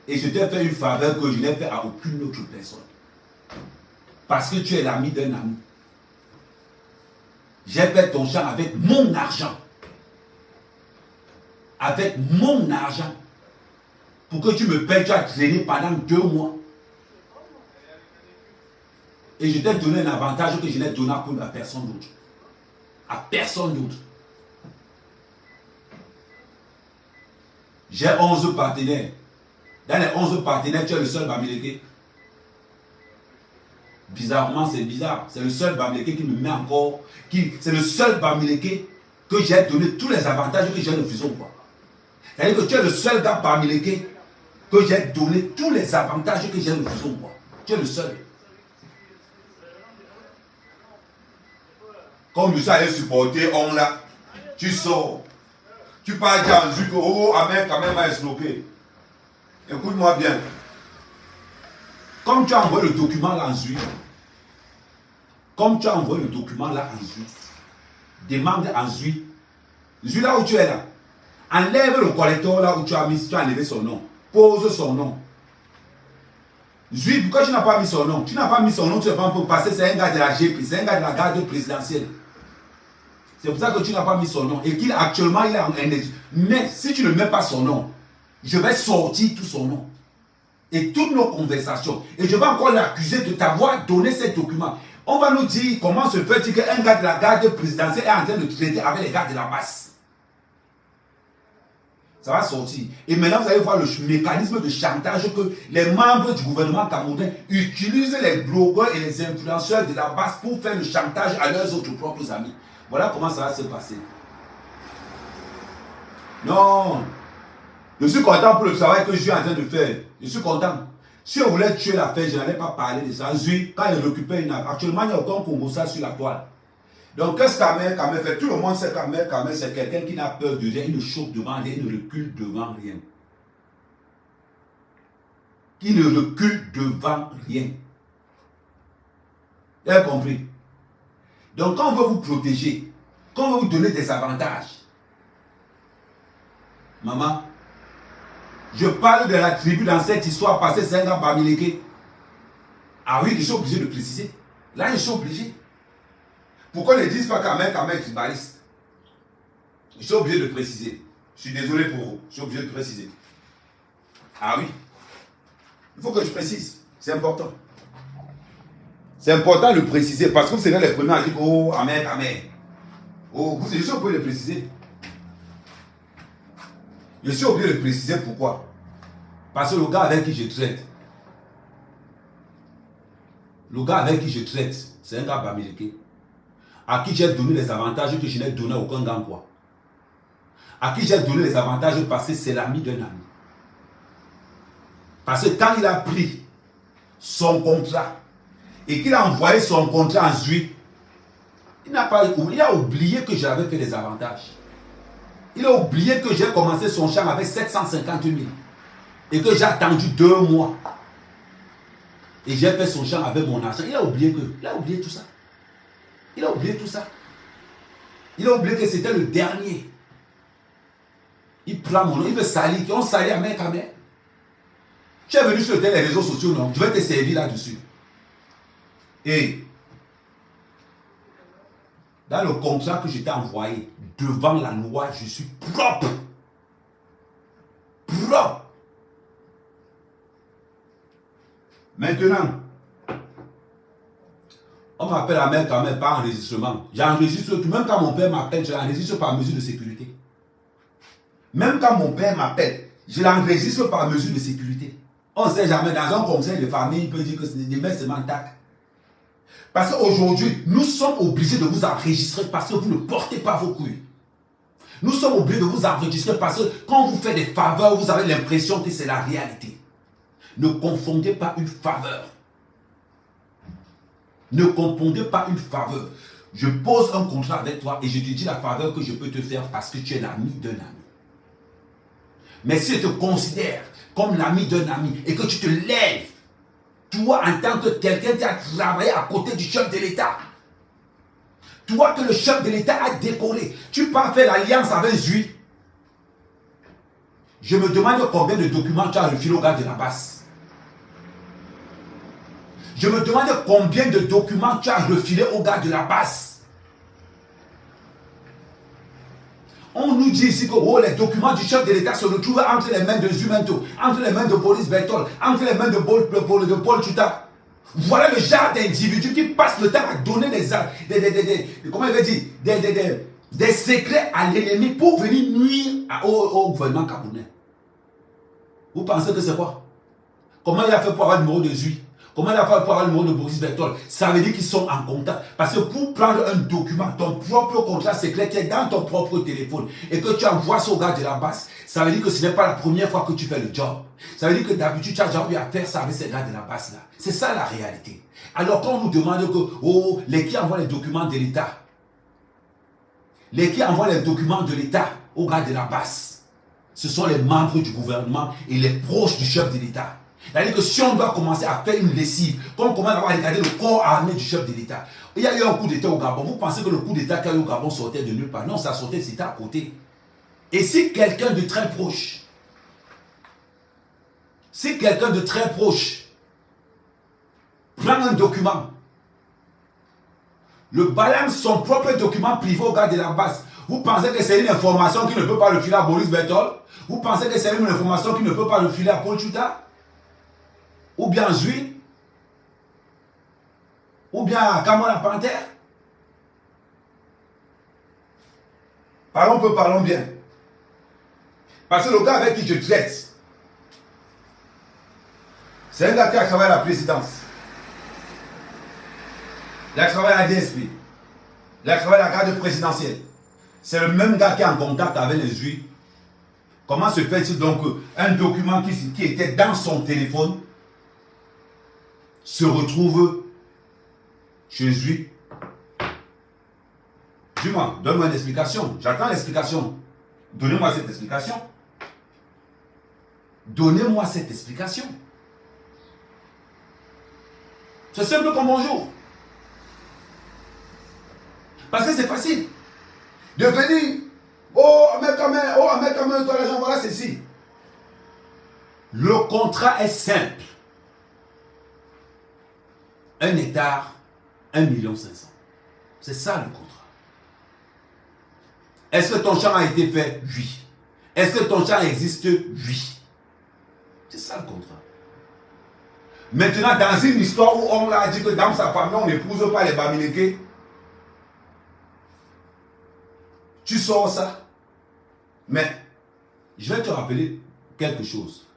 Et je t'ai fait une faveur que je n'ai fait à aucune autre personne. Parce que tu es l'ami d'un ami. J'ai fait ton champ avec mon argent. Avec mon argent. Pour que tu me payes, tu as traîné pendant 2 mois. Et je t'ai donné un avantage que je n'ai donné à personne d'autre. À personne d'autre. J'ai 11 partenaires. Dans les 11 partenaires, tu es le seul Bamileke. Bizarrement, c'est bizarre. C'est le seul Bamileke qui me met encore. C'est le seul Bamileke que j'ai donné tous les avantages que j'ai de fusion. C'est-à-dire que tu es le seul gars Bamileke que j'ai donné tous les avantages que j'ai de fusion. Tu es le seul. Comme tu allé supporter, on là, tu sors. Tu pars dire en que oh, Ahmed quand même m'a escroqué. Écoute-moi bien. Comme tu as envoyé le document là en juillet, demande en juillet, là où tu es là, enlève le collecteur là où tu as enlevé son nom, pose son nom. Juillet, pourquoi tu n'as pas mis son nom? Tu n'as pas mis son nom, tu ne vas pas passer, c'est un gars de la GP, c'est un gars de la garde présidentielle. C'est pour ça que tu n'as pas mis son nom et qu'il actuellement il est en NS. Mais si tu ne mets pas son nom, je vais sortir tout son nom et toutes nos conversations. Et je vais encore l'accuser de t'avoir donné ces documents. On va nous dire comment se fait-il qu'un gars de la garde présidentielle est en train de traiter avec les gars de la base. Ça va sortir. Et maintenant, vous allez voir le mécanisme de chantage que les membres du gouvernement camerounais utilisent les blogueurs et les influenceurs de la base pour faire le chantage à leurs autres propres amis. Voilà comment ça va se passer. Non. Je suis content pour le travail que je suis en train de faire. Je suis content. Si on voulait tuer l'affaire, je n'allais pas parler de ça. Quand il récupère une... Actuellement, il n'y a aucun Congo-ça sur la toile. Donc, qu'est-ce qu'Amel fait? Tout le monde sait qu'Amel, c'est quelqu'un qui n'a peur de rien. Il ne choque devant rien, il ne recule devant rien. Il ne recule devant rien. Vous avez compris? Donc, quand on veut vous protéger, quand on veut vous donner des avantages, maman, je parle de la tribu dans cette histoire parce que c'est un gars Bamileke. Ah oui, je suis obligé de préciser. Là, je suis obligé. Pourquoi ne disent pas qu'Amel est tribaliste? Je suis obligé de préciser. Je suis désolé pour vous. Je suis obligé de préciser. Ah oui. Il faut que je précise. C'est important. C'est important de le préciser parce que vous serez les premiers à dire oh, Amel. Oh, je suis obligé de le préciser. Je suis obligé de le préciser pourquoi? Parce que le gars avec qui je traite, c'est un gars Bamileke, à qui j'ai donné les avantages que je n'ai donné à aucun gars quoi. À qui j'ai donné les avantages parce que c'est l'ami d'un ami. Parce que quand il a pris son contrat et qu'il a envoyé son contrat en juillet, il a oublié que j'avais fait des avantages. Il a oublié que j'ai commencé son champ avec 750 000 et que j'ai attendu 2 mois. Et j'ai fait son champ avec mon argent. Il a oublié tout ça. Il a oublié tout ça. Il a oublié que c'était le dernier. Il prend mon nom, il veut salir. On salit à main quand même. Tu es venu sur les réseaux sociaux, non? Je vais te servir là-dessus. Et dans le contrat que je t'ai envoyé, devant la loi, je suis propre. Propre. Maintenant, on m'appelle à main quand même par enregistrement. J'enregistre, même quand mon père m'appelle, je l'enregistre par mesure de sécurité. Même quand mon père m'appelle, je l'enregistre par mesure de sécurité. On ne sait jamais, dans un conseil de famille, il peut dire que c'est des mains seulement tac. Parce qu'aujourd'hui, nous sommes obligés de vous enregistrer parce que vous ne portez pas vos couilles. Nous sommes obligés de vous enregistrer parce que quand on vous fait des faveurs, vous avez l'impression que c'est la réalité. Ne confondez pas une faveur. Ne confondez pas une faveur. Je pose un contrat avec toi et je te dis la faveur que je peux te faire parce que tu es l'ami d'un ami. Mais si je te considère comme l'ami d'un ami et que tu te lèves, toi en tant que quelqu'un qui a travaillé à côté du chef de l'État, toi que le chef de l'État a décollé, tu pars faire l'alliance avec lui. Je me demande combien de documents tu as refilé au gars de la base. Je me demande combien de documents tu as refilé au gars de la base. On nous dit ici que oh, les documents du chef de l'État se retrouvent entre les mains de Zumento, entre les mains de Boris Berthold, entre les mains de Paul Tuta. Voilà le genre d'individu qui passe le temps à donner comment il veut dire, des secrets à l'ennemi pour venir nuire au gouvernement camerounais. Vous pensez que c'est quoi? Comment il a fait pour avoir le numéro de Zui? Comment il a fait pour avoir le numéro de Boris Berthold? Ça veut dire qu'ils sont en contact. Parce que pour prendre un document, ton propre contrat secret qui est dans ton propre téléphone et que tu envoies ça au gars de la base, ça veut dire que ce n'est pas la première fois que tu fais le job. Ça veut dire que d'habitude, tu as déjà eu à faire ça avec ces gars de la base là. C'est ça la réalité. Alors quand on nous demande que, oh, les qui envoient les documents de l'État, les qui envoient les documents de l'État au gars de la base, ce sont les membres du gouvernement et les proches du chef de l'État. C'est-à-dire que si on doit commencer à faire une lessive, quand on commence à regarder le corps armé du chef de l'État, il y a eu un coup d'État au Gabon. Vous pensez que le coup d'État qu'il y a eu au Gabon sortait de nulle part? Non, ça sortait, c'était à côté. Et si quelqu'un de très proche, prend un document, le balance son propre document privé au gars de la base, vous pensez que c'est une information qui ne peut pas le filer à Boris Berthold? Vous pensez que c'est une information qui ne peut pas le filer à Paul Tuta? Ou bien Zui? Ou bien à Kamala Panthère? Parlons bien. Parce que le gars avec qui je traite, c'est un gars qui a travaillé à la présidence. Il a travaillé à la DSP. Il a travaillé à la garde présidentielle. C'est le même gars qui est en contact avec les Zui. Comment se fait-il donc qu'un document qui était dans son téléphone se retrouve chez Zui? Dis-moi, donne-moi une explication. J'attends l'explication. Donnez-moi cette explication. Donnez-moi cette explication. C'est simple comme bonjour. Parce que c'est facile de venir. Oh, mais quand même, toi l'argent, voilà ceci. Le contrat est simple. 1 hectare, 1,5 million. C'est ça le contrat. Est-ce que ton champ a été fait? Oui. Est-ce que ton champ existe? Oui. C'est ça le contrat. Maintenant, dans une histoire où on a dit que dans sa famille, on n'épouse pas les Bamileke, tu sors ça. Mais, je vais te rappeler quelque chose.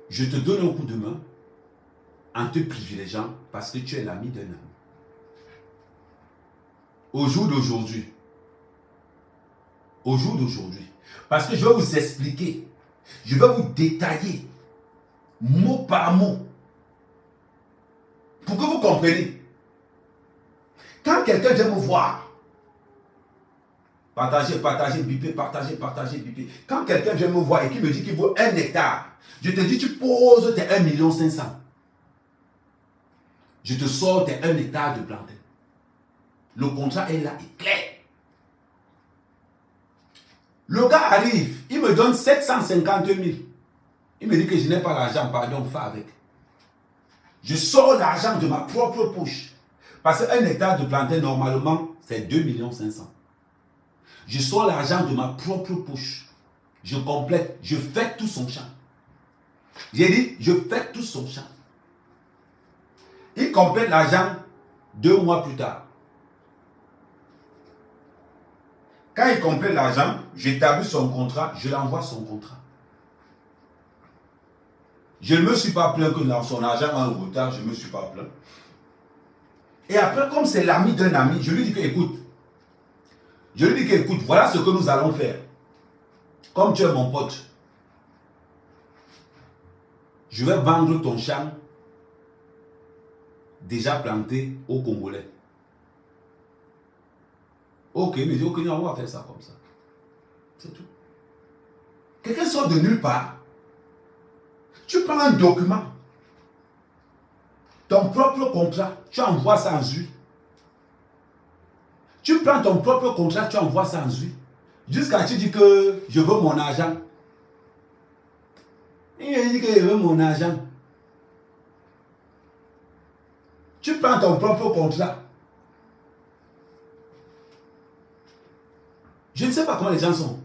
Je te donne un coup de main en te privilégiant parce que tu es l'ami d'un ami. Au jour d'aujourd'hui, parce que je vais vous expliquer, je vais vous détailler, mot par mot, pour que vous compreniez. Quand quelqu'un vient me voir, partagez, bipez. Quand quelqu'un vient me voir et qui me dit qu'il vaut 1 hectare, je te dis, tu poses tes 1,5 million. Je te sors tes 1 hectare de plantain. Le contrat est là, est clair. Le gars arrive, il me donne 750 000. Il me dit que je n'ai pas l'argent, pardon, fais avec. Je sors l'argent de ma propre poche. Parce qu'un hectare de plantain, normalement, c'est 2,5 millions. Je sors l'argent de ma propre poche. Je complète, je fais tout son champ. J'ai dit, je fais tout son champ. Il complète l'argent 2 mois plus tard. Quand il complète l'argent, j'établis son contrat, je l'envoie son contrat. Je ne me suis pas plaint que dans son argent a un retard, je ne me suis pas plaint. Et après, comme c'est l'ami d'un ami, je lui dis que écoute, voilà ce que nous allons faire. Comme tu es mon pote, je vais vendre ton champ déjà planté aux Congolais. Ok, mais ok, on va faire ça comme ça. C'est tout. Quelqu'un sort de nulle part. Tu prends un document, ton propre contrat, tu envoies ça en Zui. Tu prends ton propre contrat, tu envoies ça en Zui. Jusqu'à tu dis que je veux mon argent. Il dit que je veux mon argent. Tu prends ton propre contrat. Je ne sais pas comment les gens sont.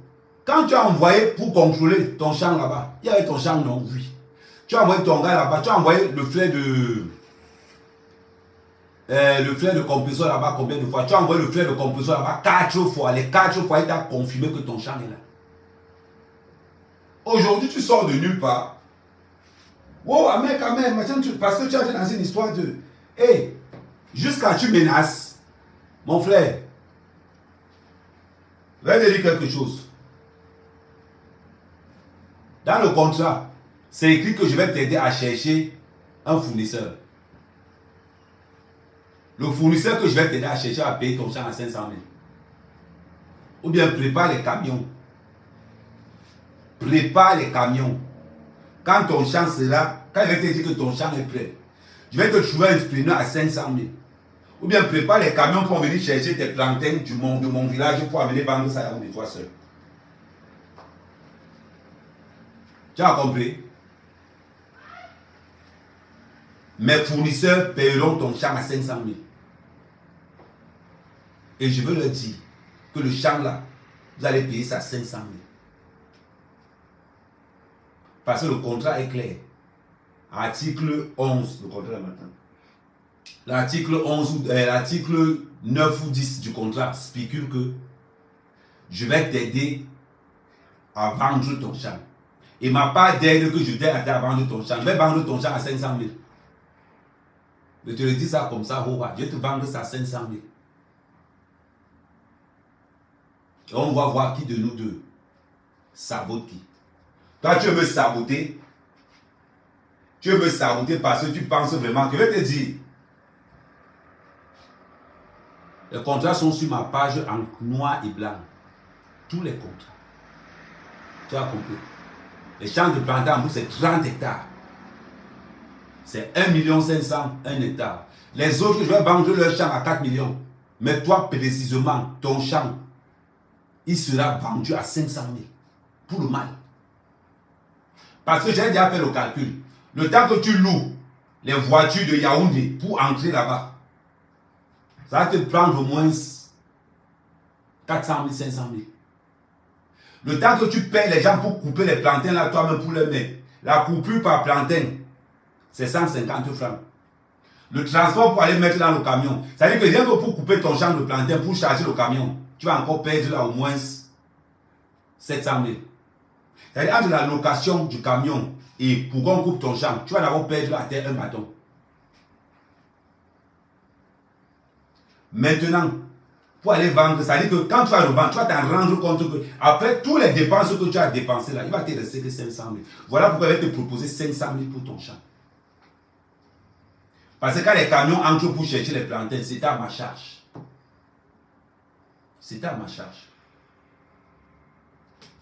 Quand tu as envoyé pour contrôler ton champ là-bas, il y avait ton champ non, oui. Tu as envoyé ton gars là-bas, tu as envoyé le fleur de compresseur là-bas combien de fois? Tu as envoyé le fleur de compresseur là-bas 4 fois. Les 4 fois, il t'a confirmé que ton champ est là. Aujourd'hui, tu sors de nulle part. Wow, amen, parce que tu as été dans une histoire de... Hey, jusqu'à tu menaces, mon frère, je vais te dire quelque chose. Dans le contrat, c'est écrit que je vais t'aider à chercher un fournisseur. Le fournisseur que je vais t'aider à chercher à payer ton champ à 500 000. Ou bien prépare les camions. Prépare les camions. Quand ton champ sera, quand je vais te dire que ton champ est prêt, je vais te trouver un entrepreneur à 500 000. Ou bien prépare les camions pour venir chercher tes plantains de mon village pour amener vendre ça à de toi seul. Tu as compris? Mes fournisseurs paieront ton champ à 500 000. Et je veux leur dire que le champ là, vous allez payer ça à 500 000. Parce que le contrat est clair. Article 11, le contrat maintenant. L'article 11, l'article 9 ou 10 du contrat spécule que je vais t'aider à vendre ton champ. Et ma part d'aide que je t'aide à vendre ton champ, je vais vendre ton champ à 500 000. Je te le dis ça comme ça, je vais te vendre ça à 500 000. Et on va voir qui de nous deux sabote qui. Toi, tu veux me saboter. Tu veux me saboter parce que tu penses vraiment que je vais te dire. Les contrats sont sur ma page en noir et blanc. Tous les contrats. Tu as compris. Les champs de plantain en bout, c'est 30 hectares. C'est 1,5 million, 1 hectare. Les autres, je vais vendre leur champ à 4 millions. Mais toi, précisément, ton champ, il sera vendu à 500 000. Pour le mal. Parce que j'ai déjà fait le calcul. Le temps que tu loues les voitures de Yaoundé pour entrer là-bas, ça va te prendre au moins 400 000, 500 000. Le temps que tu payes les gens pour couper les plantains là, toi-même pour les mettre, la coupure par plantain, c'est 150 francs. Le transport pour aller mettre dans le camion, ça veut dire que rien que pour couper ton champ de plantain, pour charger le camion, tu vas encore perdre là au moins 700 000. C'est-à-dire entre la location du camion et pour qu'on coupe ton champ, tu vas d'abord perdre là à terre un bâton. Maintenant, pour aller vendre, ça veut dire que quand tu vas revendre, tu vas t'en rendre compte que après tous les dépenses que tu as dépensées là, il va te rester que 500 000. Voilà pourquoi je vais te proposer 500 000 pour ton champ. Parce que quand les camions entrent pour chercher les plantains, c'est à ma charge. C'est à ma charge.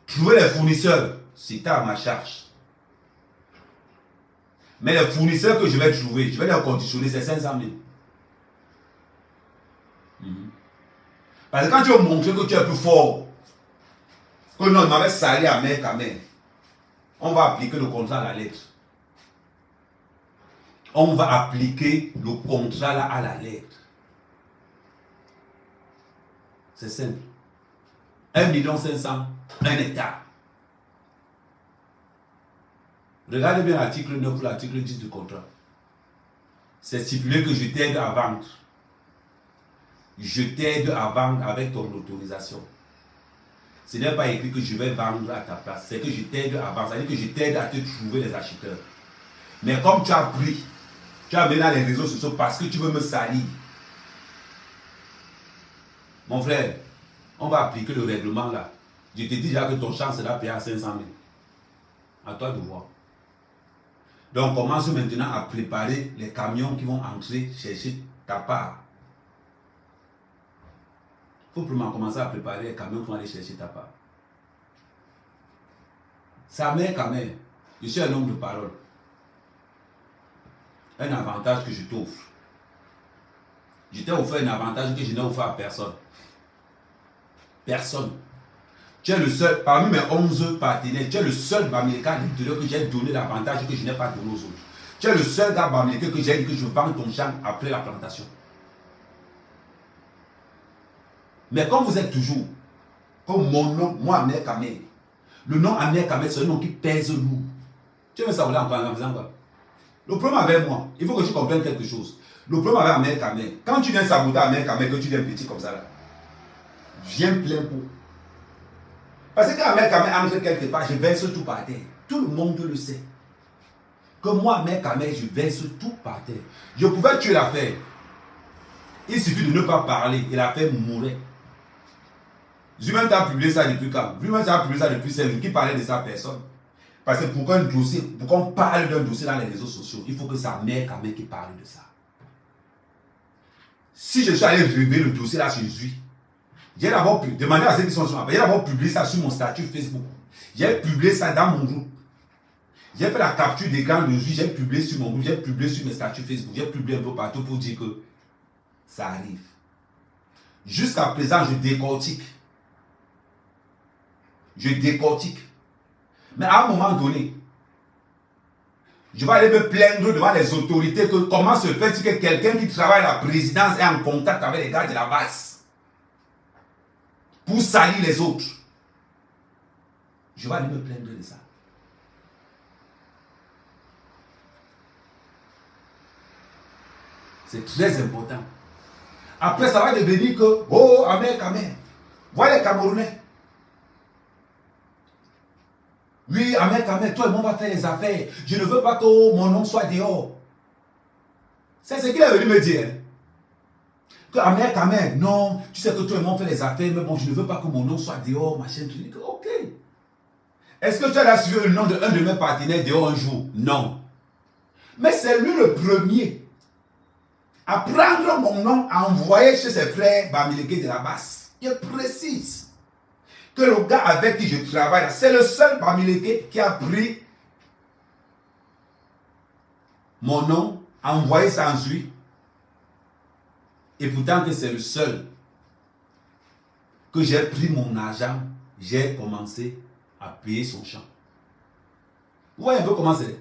Trouver les fournisseurs, c'est à ma charge. Mais les fournisseurs que je vais trouver, je vais les conditionner, c'est 500 000. Parce que quand tu veux montrer que tu es plus fort, que non, il m'avait sali à mère quand même, on va appliquer le contrat à la lettre. On va appliquer le contrat là à la lettre. C'est simple. 1,5 million, 1 hectare. Regardez bien l'article 9 ou l'article 10 du contrat. C'est stipulé que je t'aide à vendre. Je t'aide à vendre avec ton autorisation. Ce n'est pas écrit que je vais vendre à ta place. C'est que je t'aide à vendre. C'est-à-dire que je t'aide à te trouver les acheteurs. Mais comme tu as pris, tu as mis dans les réseaux sociaux parce que tu veux me salir. Mon frère, on va appliquer le règlement là. Je te dis déjà que ton champ sera payé à 500 000. À toi de voir. Donc commence maintenant à préparer les camions qui vont entrer chercher ta part. Il faut vraiment commencer à préparer les camions qui vont aller chercher ta part. Sa mère quand même, je suis un homme de parole. Un avantage que je t'offre. Je t'ai offert un avantage que je n'ai offert à personne. Personne. Tu es le seul, parmi mes 11 partenaires, tu es le seul Bamileke à l'intérieur que j'ai donné l'avantage que je n'ai pas donné aux autres. Tu es le seul gars Bamileke que j'ai dit que je vends ton champ après la plantation. Mais comme vous êtes toujours, comme mon nom, moi, Ahmed Kamel, le nom Ahmed Kamel, c'est un nom qui pèse lourd. Tu veux savoir encore en faisant quoi? Le problème avec moi, il faut que tu comprennes quelque chose. Le problème avec Ahmed Kamel, quand tu viens saboter Ahmed Kamel, que tu viens petit comme ça là, viens plein pot. Parce que Ahmed Kamel entre quelque part, je verse tout par terre. Tout le monde le sait. Que moi, Ahmed Kamel, je verse tout par terre. Je pouvais tuer l'affaire. Il suffit de ne pas parler et l'affaire mourrait. Lui-même a publié ça depuis quand? Lui-même a publié ça depuis 5 jours. Qui parlait de sa personne? Parce que pour qu'un dossier, pour qu'on parle d'un dossier dans les réseaux sociaux, il faut que ça Ahmed Kamel qui parle de ça. Si je suis allé révéler le dossier là sur lui, j'ai d'abord demandé à ceux qui sont sur ma page, j'ai d'abord publié ça sur mon statut Facebook. J'ai publié ça dans mon groupe. J'ai fait la capture d'écran de lui, j'ai publié sur mon groupe, j'ai publié sur mes statuts Facebook, j'ai publié un peu partout pour dire que ça arrive. Jusqu'à présent, je décortique. Je décortique. Mais à un moment donné, je vais aller me plaindre devant les autorités que comment se fait-il que quelqu'un qui travaille à la présidence est en contact avec les gars de la base pour salir les autres. Je vais aller me plaindre de ça. C'est très important. Après, ça va devenir que, oh, Ahmed Kamel, voilà les Camerounais. Oui, Ahmed Kamel, toi et moi on va faire les affaires. Je ne veux pas que mon nom soit dehors. C'est ce qu'il est venu me dire. Que Ahmed Kamel, non, tu sais que toi et moi on fait les affaires, mais bon, je ne veux pas que mon nom soit dehors, machin. Je dis que, ok. Est-ce que tu as suivi le nom d'un de mes partenaires dehors un jour? Non. Mais c'est lui le premier à prendre mon nom, à envoyer chez ses frères Bamileke de la Basse. Il précise que le gars avec qui je travaille, c'est le seul Bamileke qui a pris mon nom, a envoyé ça ensuite. Et pourtant que c'est le seul que j'ai pris mon argent, j'ai commencé à payer son champ. Vous voyez un peu comment c'est?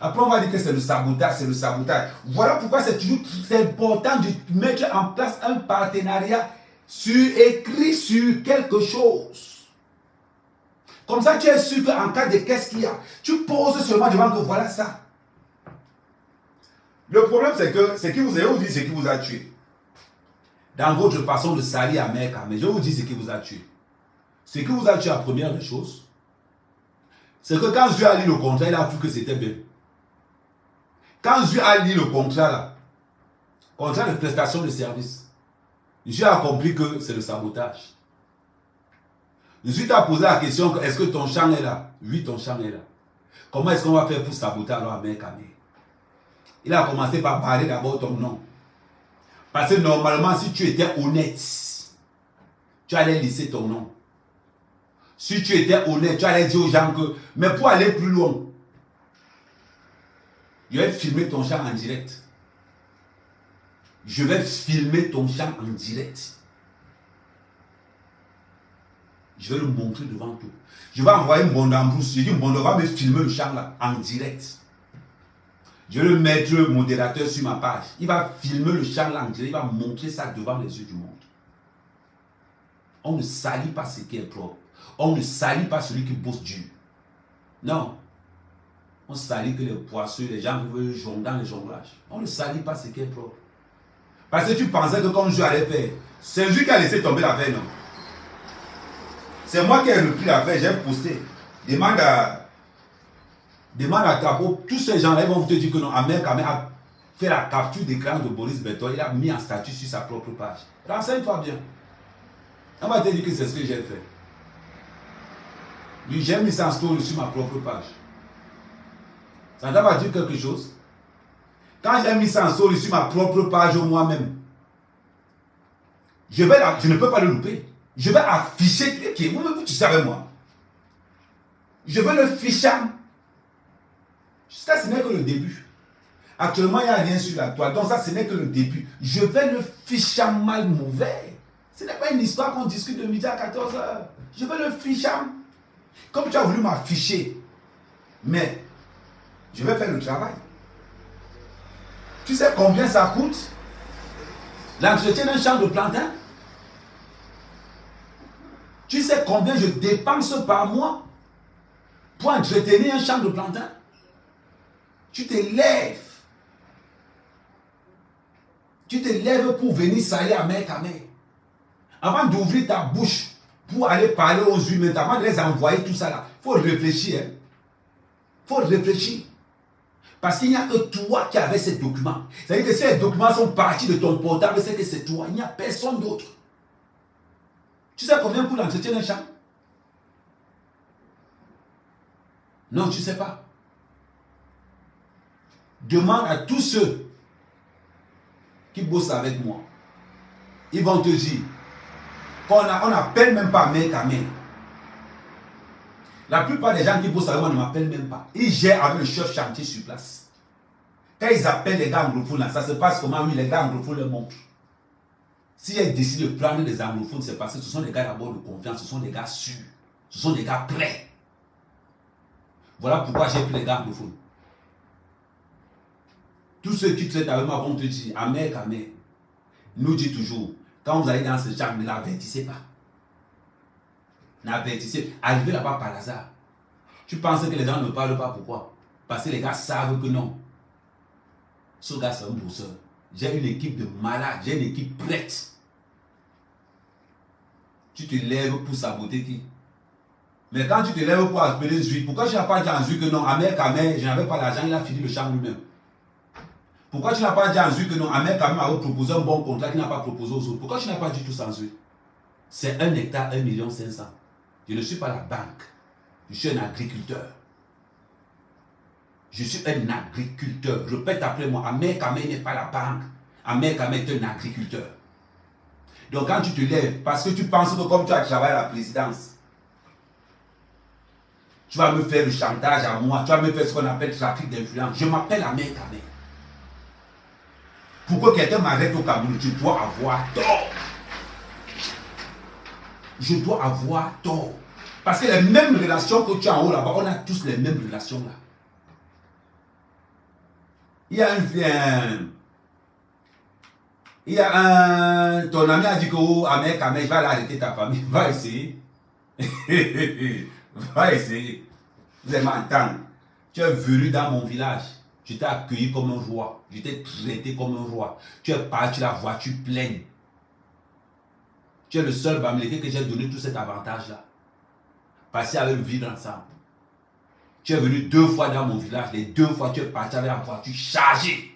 Après, on va dire que c'est le sabotage, c'est le sabotage. Voilà pourquoi c'est toujours important de mettre en place un partenariat écrit sur quelque chose. Comme ça, tu es sûr qu'en cas de qu'est-ce qu'il y a, tu poses seulement devant que voilà ça. Le problème, c'est que ce qui vous a dit, ce qui vous a tué. Dans votre façon de salir Ahmed Kamel, je vous dis ce qui vous a tué. Ce qui vous a tué, la première des choses, c'est que quand Dieu a lu le contrat, il a vu que c'était bien. Quand Dieu a lu le contrat là, contrat de prestation de service, Dieu a compris que c'est le sabotage. Dieu t'a posé la question, est-ce que ton champ est là? Oui, ton champ est là. Comment est-ce qu'on va faire pour saboter alors Ahmed Kamel? Il a commencé par parler d'abord ton nom. Parce que normalement, si tu étais honnête, tu allais laisser ton nom. Si tu étais honnête, tu allais dire aux gens que, mais pour aller plus loin, je vais filmer ton champ en direct. Je vais filmer ton champ en direct. Je vais le montrer devant tout. Je vais envoyer Mbondo en brousse. Je dis, Mbondo va me filmer le champ là, en direct. Je vais le mettre modérateur sur ma page. Il va filmer le champ là en direct. Il va montrer ça devant les yeux du monde. On ne salit pas ce qui est propre. On ne salit pas celui qui bosse dur. Non. On salit que les poisseux, les gens qui veulent jongler dans les jonglages. On ne salit pas ce qui est propre. Parce que tu pensais que comme je allais faire, c'est lui qui a laissé tomber l'affaire, non? C'est moi qui ai repris l'affaire, j'ai posté. Demande à Cabo, tous ces gens-là vont vous te dire que non, Ahmed Kamel a fait la capture d'écran de Boris Berthold, il a mis en statut sur sa propre page. Renseigne-toi bien. On va te dire que c'est ce que j'ai fait. Lui, j'ai mis ça en story sur ma propre page. Ça va dire quelque chose. Quand j'ai mis ça en story sur ma propre page moi-même, je ne peux pas le louper. Je vais afficher, vous tu sais avec moi. Je vais le ficher. Ça, ce n'est que le début. Actuellement, il n'y a rien sur la toile. Donc ça, ce n'est que le début. Je vais le ficher mal mauvais. Ce n'est pas une histoire qu'on discute de midi à 14 h. Je veux le ficham. Comme tu as voulu m'afficher, mais je vais faire le travail. Tu sais combien ça coûte l'entretien d'un champ de plantain? Tu sais combien je dépense par mois pour entretenir un champ de plantain? Tu te lèves. Tu te lèves pour venir saler à mer à mer. Avant d'ouvrir ta bouche pour aller parler aux humains, avant de les envoyer tout ça là, il faut réfléchir. Il faut réfléchir. Parce qu'il n'y a que toi qui avais ces documents. C'est-à-dire que si les documents sont partis de ton portable, c'est que c'est toi. Il n'y a personne d'autre. Tu sais combien coûte l'entretien d'un champ? Non, tu ne sais pas. Demande à tous ceux qui bossent avec moi. Ils vont te dire qu'on n'appelle même pas main à main. La plupart des gens qui bossent avec moi ne m'appellent même pas. Ils gèrent avec le chef chantier sur place. Quand ils appellent les gars anglophones, là, ça se passe comment? Oui, les gars anglophones leur montrent. Si ils décident de prendre des anglophones, c'est parce que ce sont des gars d'abord de confiance, ce sont des gars sûrs, ce sont des gars prêts. Voilà pourquoi j'ai pris les gars anglophones. Tous ceux qui traitent avec moi vont te dire, Amer, nous dit toujours, quand vous allez dans ce genre, ne l'avertissez pas. N'avertissez. Arrivez là-bas par hasard. Tu penses que les gens ne parlent pas, pourquoi? Parce que les gars savent que non. Ce gars, c'est un bosseur. J'ai une équipe de malades, j'ai une équipe prête. Tu te lèves pour saboter qui? Mais quand tu te lèves pour appeler Zui, pourquoi tu n'as pas dit en Zui que non, Amer, je n'avais pas l'argent, il a fini le champ lui-même? Pourquoi tu n'as pas dit en Zui que non, Amer avait proposé un bon contrat qu'il n'a pas proposé aux autres? Pourquoi tu n'as pas dit tout ça en Zui? C'est 1 hectare, 1 500 000. Je ne suis pas la banque. Je suis un agriculteur. Je suis un agriculteur. Répète après moi, Amer n'est pas la banque. Amer est un agriculteur. Donc quand tu te lèves, parce que tu penses que comme tu as travaillé à la présidence, tu vas me faire le chantage à moi, tu vas me faire ce qu'on appelle trafic d'influence. Je m'appelle Amer. Pour que quelqu'un m'arrête au Cameroun, je dois avoir tort. Je dois avoir tort. Parce que les mêmes relations que tu as en haut là-bas, on a tous les mêmes relations là. Ton ami a dit que oh, Amer, je vais aller arrêter ta famille. Va essayer. Va essayer. Vous allez m'entendre. Tu es venu dans mon village. Je t'ai accueilli comme un roi. Je t'ai traité comme un roi. Tu es parti la voiture pleine. Tu es le seul Bamileke que j'ai donné tout cet avantage-là. Passer avec le vivre ensemble. Tu es venu 2 fois dans mon village. Les 2 fois, tu es parti avec la voiture chargée.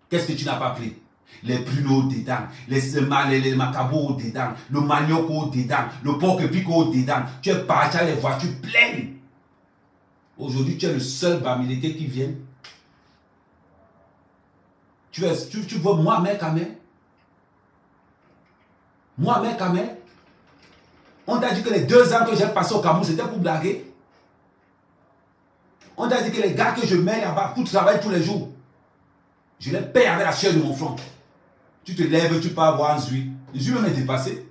Qu'est-ce que tu n'as pas pris? Les pruneaux dedans, les macabos dedans, le manioc dedans, le porc-épic dedans. Tu es parti avec les voitures pleines. Aujourd'hui, tu es le seul Bamileke qui vient. Tu vois moi, mec, moi, mec, on t'a dit que les 2 ans que j'ai passé au Cameroun, c'était pour blaguer. On t'a dit que les gars que je mets là-bas pour travailler tous les jours, je les paye avec la sueur de mon front. Tu te lèves, tu pars voir un Zui. Zui même est dépassé.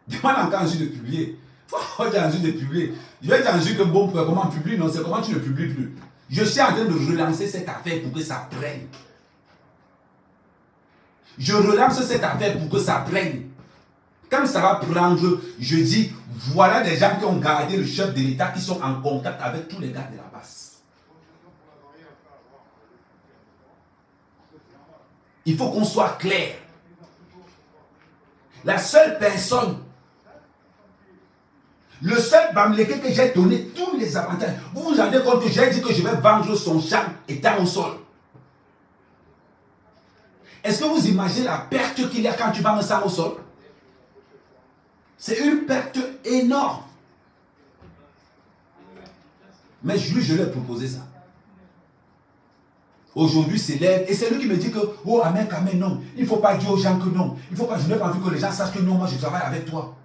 Demande encore un Zui de publier. Faut dire un Zui de publier. Je vais dire un Zui que bon, comment publier? Non, c'est comment tu ne publies plus. Je suis en train de relancer cette affaire pour que ça prenne. Je relance cette affaire pour que ça prenne. Quand ça va prendre, je dis, voilà des gens qui ont gardé le chef de l'État, qui sont en contact avec tous les gars de la base. Il faut qu'on soit clair. La seule personne, le seul Bamileke que j'ai donné tous les avantages, vous vous rendez compte que j'ai dit que je vais vendre son champ étant au sol. Est-ce que vous imaginez la perte qu'il y a quand tu vends un champ au sol? C'est une perte énorme. Mais lui, je lui ai proposé ça. Aujourd'hui, c'est l'aide. Et c'est lui qui me dit que, oh, Amer, non. Il ne faut pas dire aux gens que non. Il ne faut pas, je n'ai pas envie que les gens sachent que non, moi je travaille avec toi.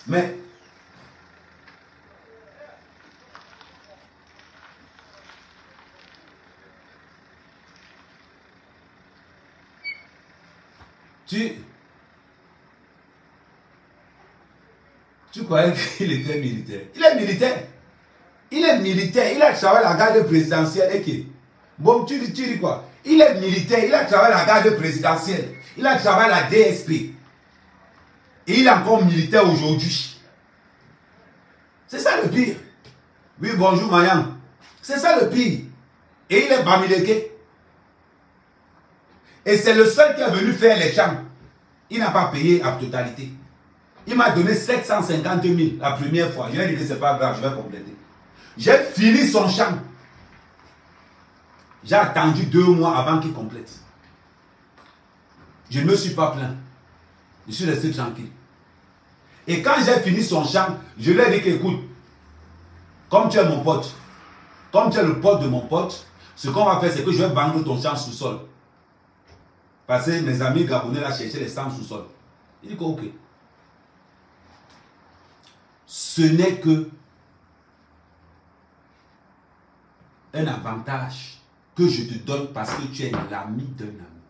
Mais, croyais qu'il était militaire. Il est militaire. Il est militaire. Il a travaillé à la garde présidentielle. Et qui? Bon, tu dis quoi? Il est militaire. Il a travaillé à la garde présidentielle. Il a travaillé à la DSP. Et il est encore militaire aujourd'hui. C'est ça le pire. Oui, bonjour, Mayang. C'est ça le pire. Et il est bamileke. Et c'est le seul qui est venu faire les champs. Il n'a pas payé à totalité. Il m'a donné 750 000 la première fois. Je lui ai dit que ce n'est pas grave, je vais compléter. J'ai fini son champ. J'ai attendu 2 mois avant qu'il complète. Je ne me suis pas plaint. Je suis resté tranquille. Et quand j'ai fini son champ, je lui ai dit qu'écoute, comme tu es mon pote, comme tu es le pote de mon pote, ce qu'on va faire, c'est que je vais vendre ton champ sous-sol. Parce que mes amis gabonais là cherchaient les champs sous-sol. Il dit que ok. Ce n'est que un avantage que je te donne parce que tu es l'ami d'un ami.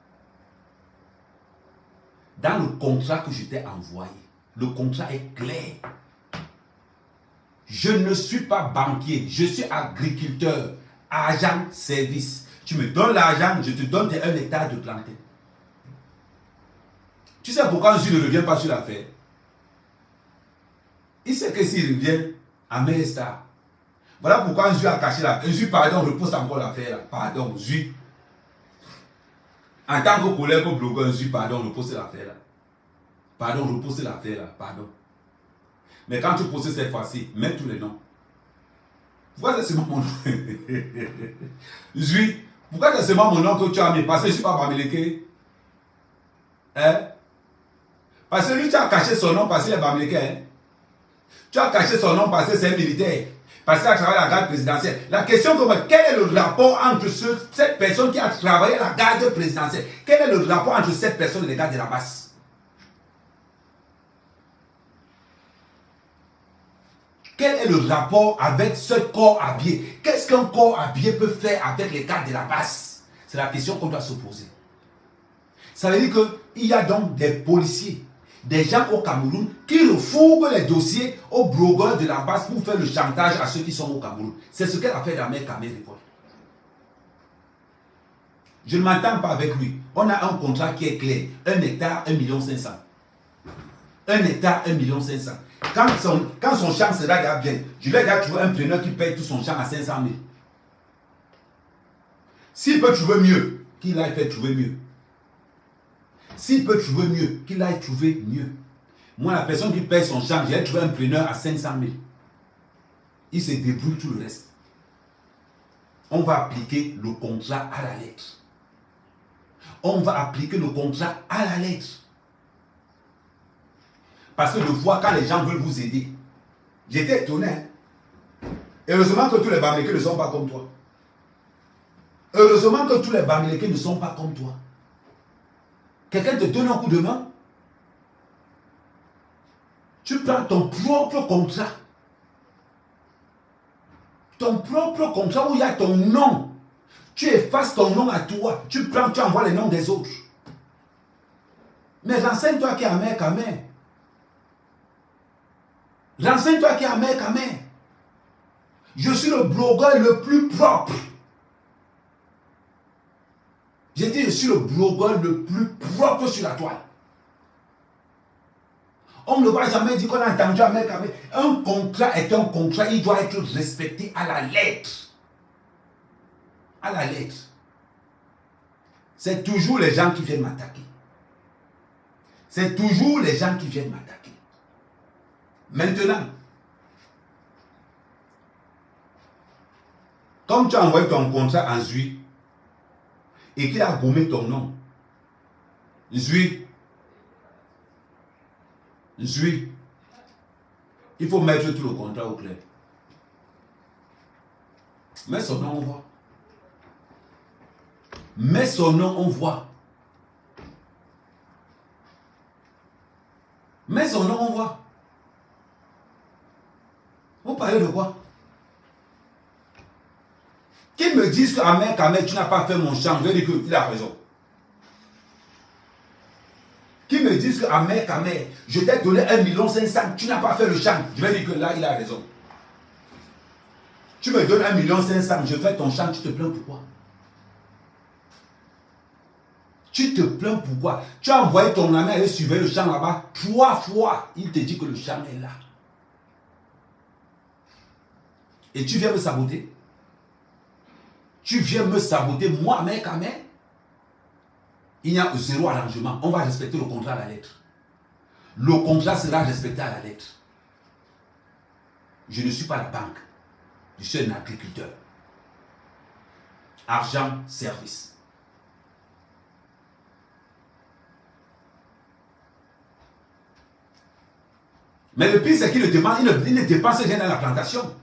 Dans le contrat que je t'ai envoyé, le contrat est clair. Je ne suis pas banquier, je suis agriculteur, agent, service. Tu me donnes l'argent, je te donne 1 hectare de planté. Tu sais pourquoi je ne reviens pas sur l'affaire? Il sait que s'il revient à Mesta, voilà pourquoi Zui a caché l'affaire. Zui, pardon, repose encore l'affaire. Pardon, Zui. En tant que collègue au blogueur, Zui, pardon, repose l'affaire là. Pardon, repose l'affaire là. Pardon. Mais quand tu poses cette fois-ci, mets tous les noms. Pourquoi c'est seulement mon nom? Zui, pourquoi c'est seulement mon nom que tu as mis? Parce que je ne suis pas Bamileke. Hein? Parce que lui, tu as caché son nom parce qu'il est Bamileke. Hein? Tu as caché son nom parce que c'est un militaire. Parce qu'il a travaillé à la garde présidentielle. La question est, quel est le rapport entre cette personne qui a travaillé à la garde présidentielle? Quel est le rapport entre cette personne et les gars de la base? Quel est le rapport avec ce corps habillé? Qu'est-ce qu'un corps habillé peut faire avec les gars de la base? C'est la question qu'on doit se poser. Ça veut dire qu'il y a donc des policiers, des gens au Cameroun qui refourguent les dossiers aux blogueurs de la base pour faire le chantage à ceux qui sont au Cameroun. C'est ce qu'elle a fait Damel Kamel Report. Je ne m'entends pas avec lui. On a un contrat qui est clair. 1 hectare, 1 500 000. 1 hectare, 1 500 000. Quand son champ sera déjà bien, je lui ai déjà trouvé un preneur qui paye tout son champ à 500 000. S'il peut trouver mieux, qu'il aille faire trouver mieux. S'il peut trouver mieux, qu'il aille trouver mieux. Moi, la personne qui paye son champ, j'ai trouvé un preneur à 500 000. Il se débrouille tout le reste. On va appliquer le contrat à la lettre. On va appliquer le contrat à la lettre. Parce que de fois, quand les gens veulent vous aider, j'étais étonné. Heureusement que tous les Bamileke ne sont pas comme toi. Heureusement que tous les Bamileke ne sont pas comme toi. Quelqu'un te donne un coup de main. Tu prends ton propre contrat. Ton propre contrat où il y a ton nom. Tu effaces ton nom à toi. Tu prends, tu envoies les noms des autres. Mais renseigne-toi qui est amer Kamer. Renseigne-toi qui est amer Kamer. Je suis le blogueur le plus propre. J'ai dit, je suis le blogueur le plus propre sur la toile. On ne va jamais dire qu'on a entendu Amer Kamer. Un contrat est un contrat, il doit être respecté à la lettre. À la lettre. C'est toujours les gens qui viennent m'attaquer. C'est toujours les gens qui viennent m'attaquer. Maintenant, comme tu as envoyé ton contrat en Zui et qu'il a gommé ton nom, Zui, il faut mettre tout le contrat au clair. Mets son nom, on voit. Mets son nom, on voit. Mets son nom, on voit. Vous parlez de quoi? Qu'ils me disent qu'Amer Kamer, tu n'as pas fait mon champ, je vais dire qu'il a raison. Qu'ils me me dises que Ahmed, je t'ai donné 1,5 million, tu n'as pas fait le champ. Je vais dire que là, il a raison. Tu me donnes 1,5 million, je fais ton champ, tu te plains pourquoi? Tu te plains pourquoi? Tu as envoyé ton ami aller surveiller le champ là-bas 3 fois. Il te dit que le champ est là. Et tu viens me saboter? Tu viens me saboter, moi, mec, il y a 0 arrangement. On va respecter le contrat à la lettre. Le contrat sera respecté à la lettre. Je ne suis pas la banque. Je suis un agriculteur. Argent, service. Mais le pire, c'est qu'il ne dépense rien dans la plantation.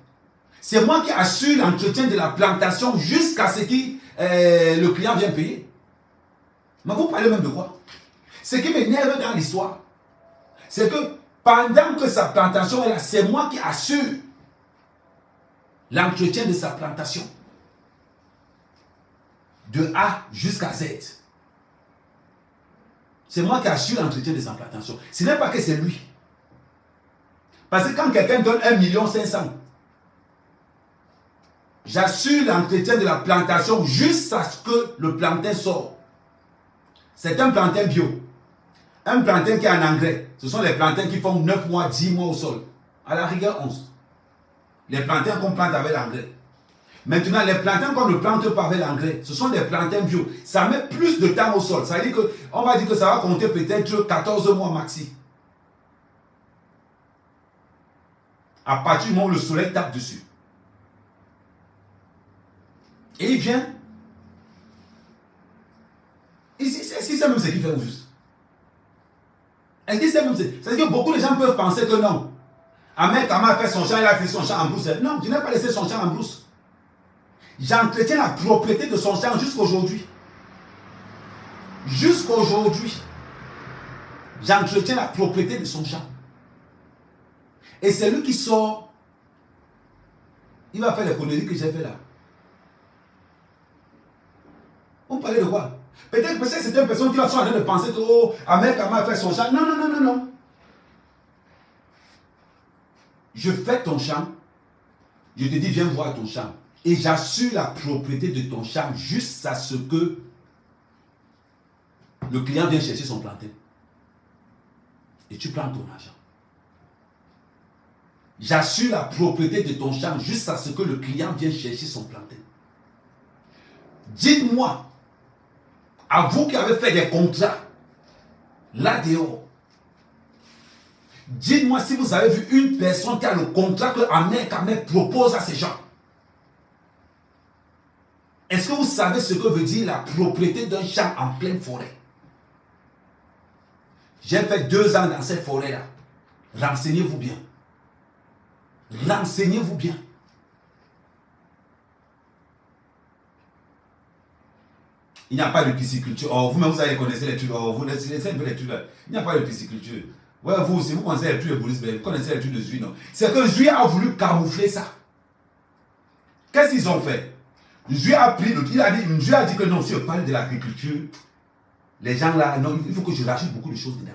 C'est moi qui assure l'entretien de la plantation jusqu'à ce que le client vienne payer. Mais vous parlez même de quoi? Ce qui m'énerve dans l'histoire, c'est que pendant que sa plantation est là, c'est moi qui assure l'entretien de sa plantation. De A jusqu'à Z. C'est moi qui assure l'entretien de sa plantation. Ce n'est pas que c'est lui. Parce que quand quelqu'un donne 1,5 million, j'assure l'entretien de la plantation jusqu'à ce que le plantain sort. C'est un plantain bio. Un plantain qui est en engrais. Ce sont les plantains qui font 9 mois, 10 mois au sol. À la rigueur, 11. Les plantains qu'on plante avec l'engrais. Maintenant, les plantains qu'on ne plante pas avec l'engrais, ce sont des plantains bio. Ça met plus de temps au sol. Ça veut dire que, on va dire que ça va compter peut-être 14 mois maxi. À partir du moment où le soleil tape dessus. Et il vient. Est-ce qu'il sait même ce qu'il fait au juste? Est-ce qu'il sait même ce qu'il fait? C'est-à-dire que beaucoup de gens peuvent penser que non. Ahmed Kama a fait son champ, il a fait son champ en brousse. Non, je n'ai pas laissé son champ en brousse. J'entretiens la propriété de son champ jusqu'à aujourd'hui. Jusqu'à aujourd'hui. J'entretiens la propriété de son champ. Et c'est lui qui sort. Il va faire les conneries que j'ai fait là. On parlait de quoi? Peut-être que c'est une personne qui va en train de penser que oh, Ahmed Kama a fait son champ. Non, non, non, non, non. Je fais ton champ. Je te dis, viens voir ton champ. Et j'assure la propriété de ton champ jusqu'à ce que le client vienne chercher son plantain. Et tu prends ton argent. J'assure la propriété de ton champ jusqu'à ce que le client vienne chercher son plantain. Dites-moi, à vous qui avez fait des contrats, là dehors, dites-moi si vous avez vu une personne qui a le contrat que Ahmed propose à ces gens. Est-ce que vous savez ce que veut dire la propriété d'un champ en pleine forêt? J'ai fait 2 ans dans cette forêt-là. Renseignez-vous bien. Renseignez-vous bien. Il n'y a pas de pisciculture. Oh, vous-même, vous allez connaître les trucs. Oh, vous laissez un peu les trucs là. Il n'y a pas de pisciculture. Ouais, vous aussi, vous connaissez les trucs de Boris, vous connaissez les trucs de Zui, non? C'est que Zui a voulu camoufler ça. Qu'est-ce qu'ils ont fait? Zui a pris le. Zui a dit que non, si je parle de l'agriculture, les gens là, non, il faut que je rajoute beaucoup de choses dedans.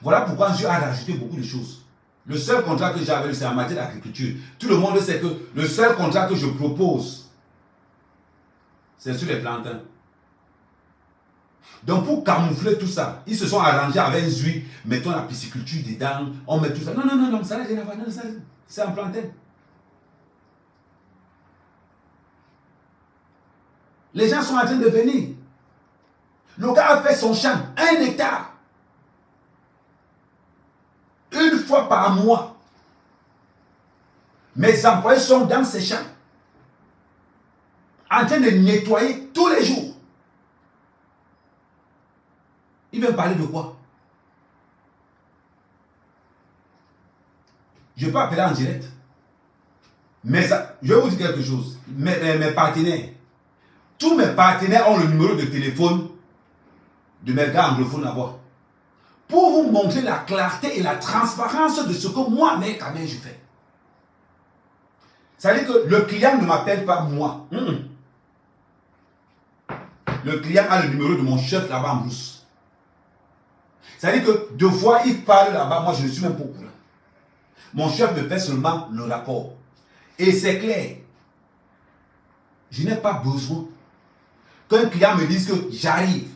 Voilà pourquoi Zui a rajouté beaucoup de choses. Le seul contrat que j'avais, c'est en matière d'agriculture. Tout le monde sait que le seul contrat que je propose, c'est sur les plantains. Donc pour camoufler tout ça, ils se sont arrangés avec Zui, mettons la pisciculture dedans, on met tout ça. Non, non, non, non, ça n'a rien à voir, c'est un plantain. Les gens sont en train de venir. Le gars a fait son champ, 1 hectare. Une fois par mois. Mes employés sont dans ces champs. En train de nettoyer tous les jours. Il vient parler de quoi? Je peux appeler en direct. Mais ça, je vais vous dire quelque chose. Mes partenaires, tous mes partenaires ont le numéro de téléphone de mes gars anglophones là-bas. Pour vous montrer la clarté et la transparence de ce que moi, mec, quand même, je fais. Ça veut dire que le client ne m'appelle pas moi. Le client a le numéro de mon chef là-bas en brousse. C'est-à-dire que deux fois, il parle là-bas, moi je ne suis même pas au courant. Mon chef me fait seulement le rapport. Et c'est clair. Je n'ai pas besoin qu'un client me dise que j'arrive.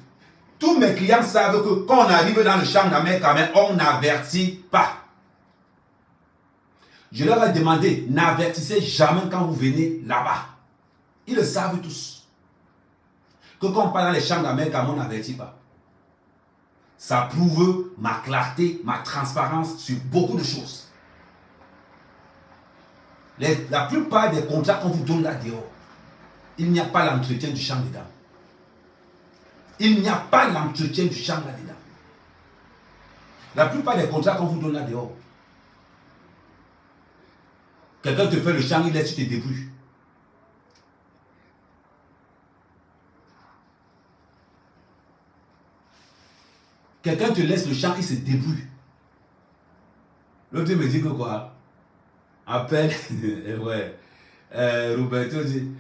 Tous mes clients savent que quand on arrive dans le champ d'Ahmed Kamel, on n'avertit pas. Je leur ai demandé, n'avertissez jamais quand vous venez là-bas. Ils le savent tous. Que quand on parle dans les champs d'Ahmed Kamel, on n'avertit pas. Ça prouve ma clarté, ma transparence sur beaucoup de choses. La plupart des contrats qu'on vous donne là dehors, il n'y a pas l'entretien du champ dedans. Il n'y a pas l'entretien du champ là-dedans. La plupart des contrats qu'on vous donne là dehors, quelqu'un te fait le champ, il laisse, tu te débrouilles. Quelqu'un te laisse le champ, il se débrouille. L'autre me dit que quoi? Appelle, ouais. Roberto dit,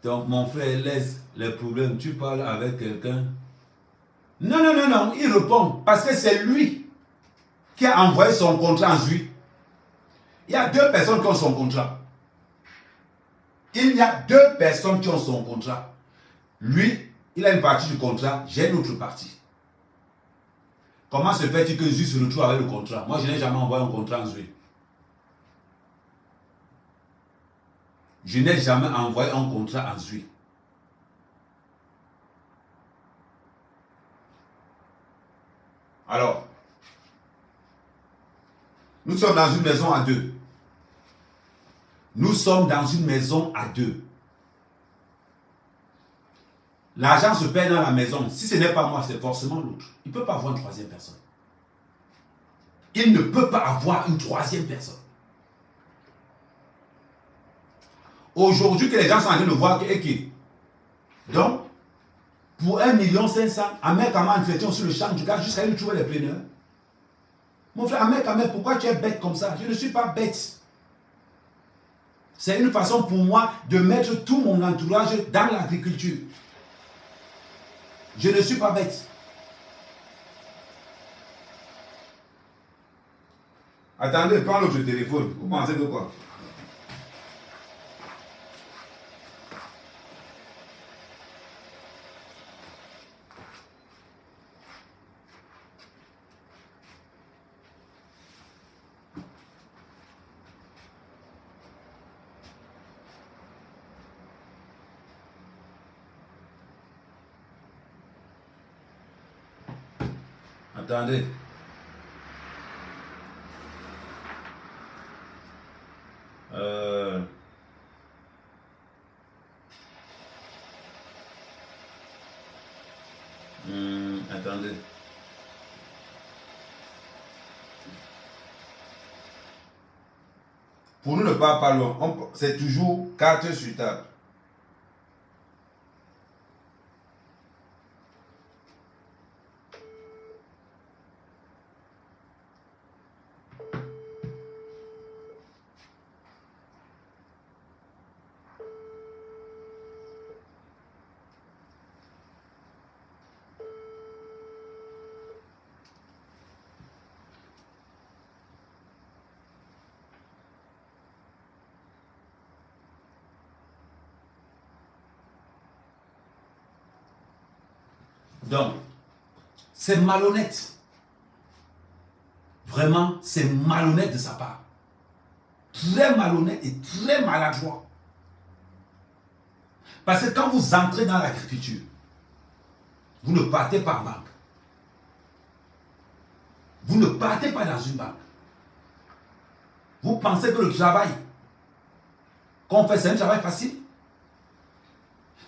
donc mon frère laisse les problèmes, tu parles avec quelqu'un. Non, non, non, non, il répond, parce que c'est lui qui a envoyé son contrat en juillet. Il y a deux personnes qui ont son contrat. Il y a deux personnes qui ont son contrat. Lui, il a une partie du contrat, j'ai une autre partie. Comment se fait-il que Zui se retrouve avec le contrat? Moi, je n'ai jamais envoyé un contrat en Zui. Je n'ai jamais envoyé un contrat en Zui. Alors, nous sommes dans une maison à deux. Nous sommes dans une maison à deux. L'argent se perd dans la maison. Si ce n'est pas moi, c'est forcément l'autre. Il ne peut pas avoir une troisième personne. Il ne peut pas avoir une troisième personne. Aujourd'hui, que les gens sont en train de voir que, donc, pour 1,5 million, Ahmed Kamel entretient sur le champ du gars jusqu'à lui trouver les preneurs. Mon frère Ahmed Kamel, pourquoi tu es bête comme ça? Je ne suis pas bête. C'est une façon pour moi de mettre tout mon entourage dans l'agriculture. Je ne suis pas bête. Attendez, prends l'autre téléphone. Vous pensez de quoi? Attendez. Attendez. Pour nous ne pas parler, c'est toujours carte sur table. Donc, c'est malhonnête. Vraiment, c'est malhonnête de sa part. Très malhonnête et très maladroit. Parce que quand vous entrez dans l'agriculture, vous ne partez pas en banque. Vous ne partez pas dans une banque. Vous pensez que le travail qu'on fait, c'est un travail facile?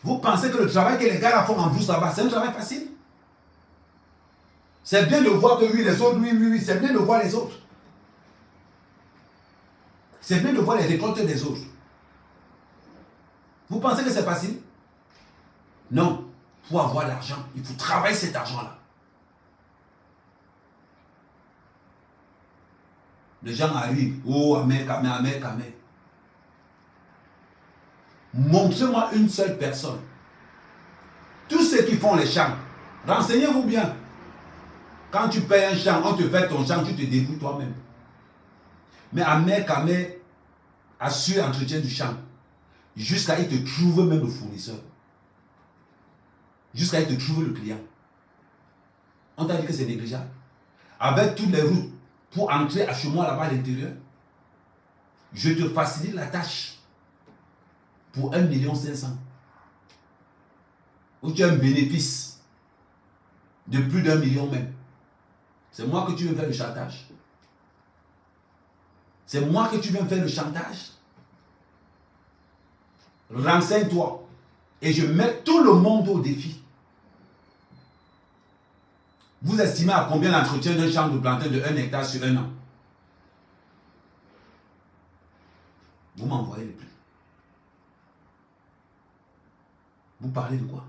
Vous pensez que le travail que les gars là font en brousse là-bas, c'est un travail facile? C'est bien de voir que oui, les autres, oui, c'est bien de voir les autres. C'est bien de voir les récoltes des autres. Vous pensez que c'est facile? Non. Pour avoir l'argent, il faut travailler cet argent-là. Les gens arrivent. Oh, Ahmed Kamel, Ahmed Kamel. Montrez-moi une seule personne. Tous ceux qui font les champs, renseignez-vous bien. Quand tu payes un champ, on te fait ton champ, tu te débrouilles toi-même. Mais Amer Kamer assure l'entretien du champ. Jusqu'à il te trouve même le fournisseur. Jusqu'à il te trouve le client. On t'a dit que c'est négligeable. Avec toutes les routes pour entrer à chez moi là-bas à l'intérieur, je te facilite la tâche pour 1,5 million. Où tu as un bénéfice de plus d'1 million même. C'est moi que tu veux faire le chantage. C'est moi que tu viens faire le chantage. Renseigne-toi. Et je mets tout le monde au défi. Vous estimez à combien l'entretien d'un champ de plantain de 1 hectare sur 1 an? Vous m'envoyez le prix. Vous parlez de quoi?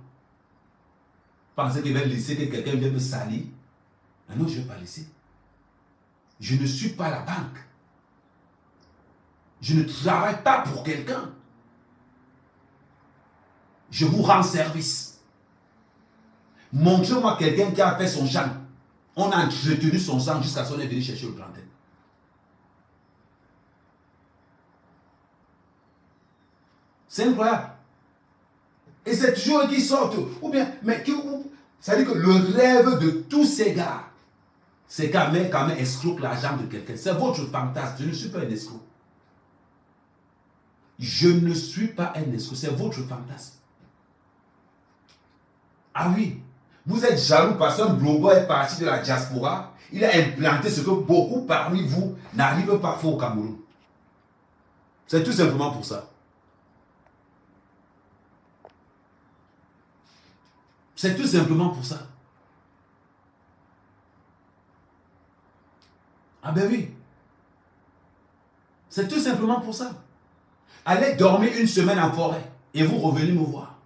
Pensez qu'il va laisser que quelqu'un vienne me salir? Ah non, je ne vais pas laisser. Je ne suis pas la banque. Je ne travaille pas pour quelqu'un. Je vous rends service. Montrez-moi quelqu'un qui a fait son champ. On a entretenu son champ jusqu'à ce qu'on est venu chercher le plantain. C'est incroyable. Et c'est toujours eux qui sortent. Ou bien, mais ça veut dire que le rêve de tous ces gars, c'est qu'Amer Kamer escroque l'argent de quelqu'un. C'est votre fantasme. Je ne suis pas un escroc. Je ne suis pas un escroc. C'est votre fantasme. Ah oui. Vous êtes jaloux parce qu'un blogueur est parti de la diaspora. Il a implanté ce que beaucoup parmi vous n'arrivent pas à faire au Cameroun. C'est tout simplement pour ça. C'est tout simplement pour ça. Ah ben oui. C'est tout simplement pour ça. Allez dormir une semaine en forêt et vous revenez me voir.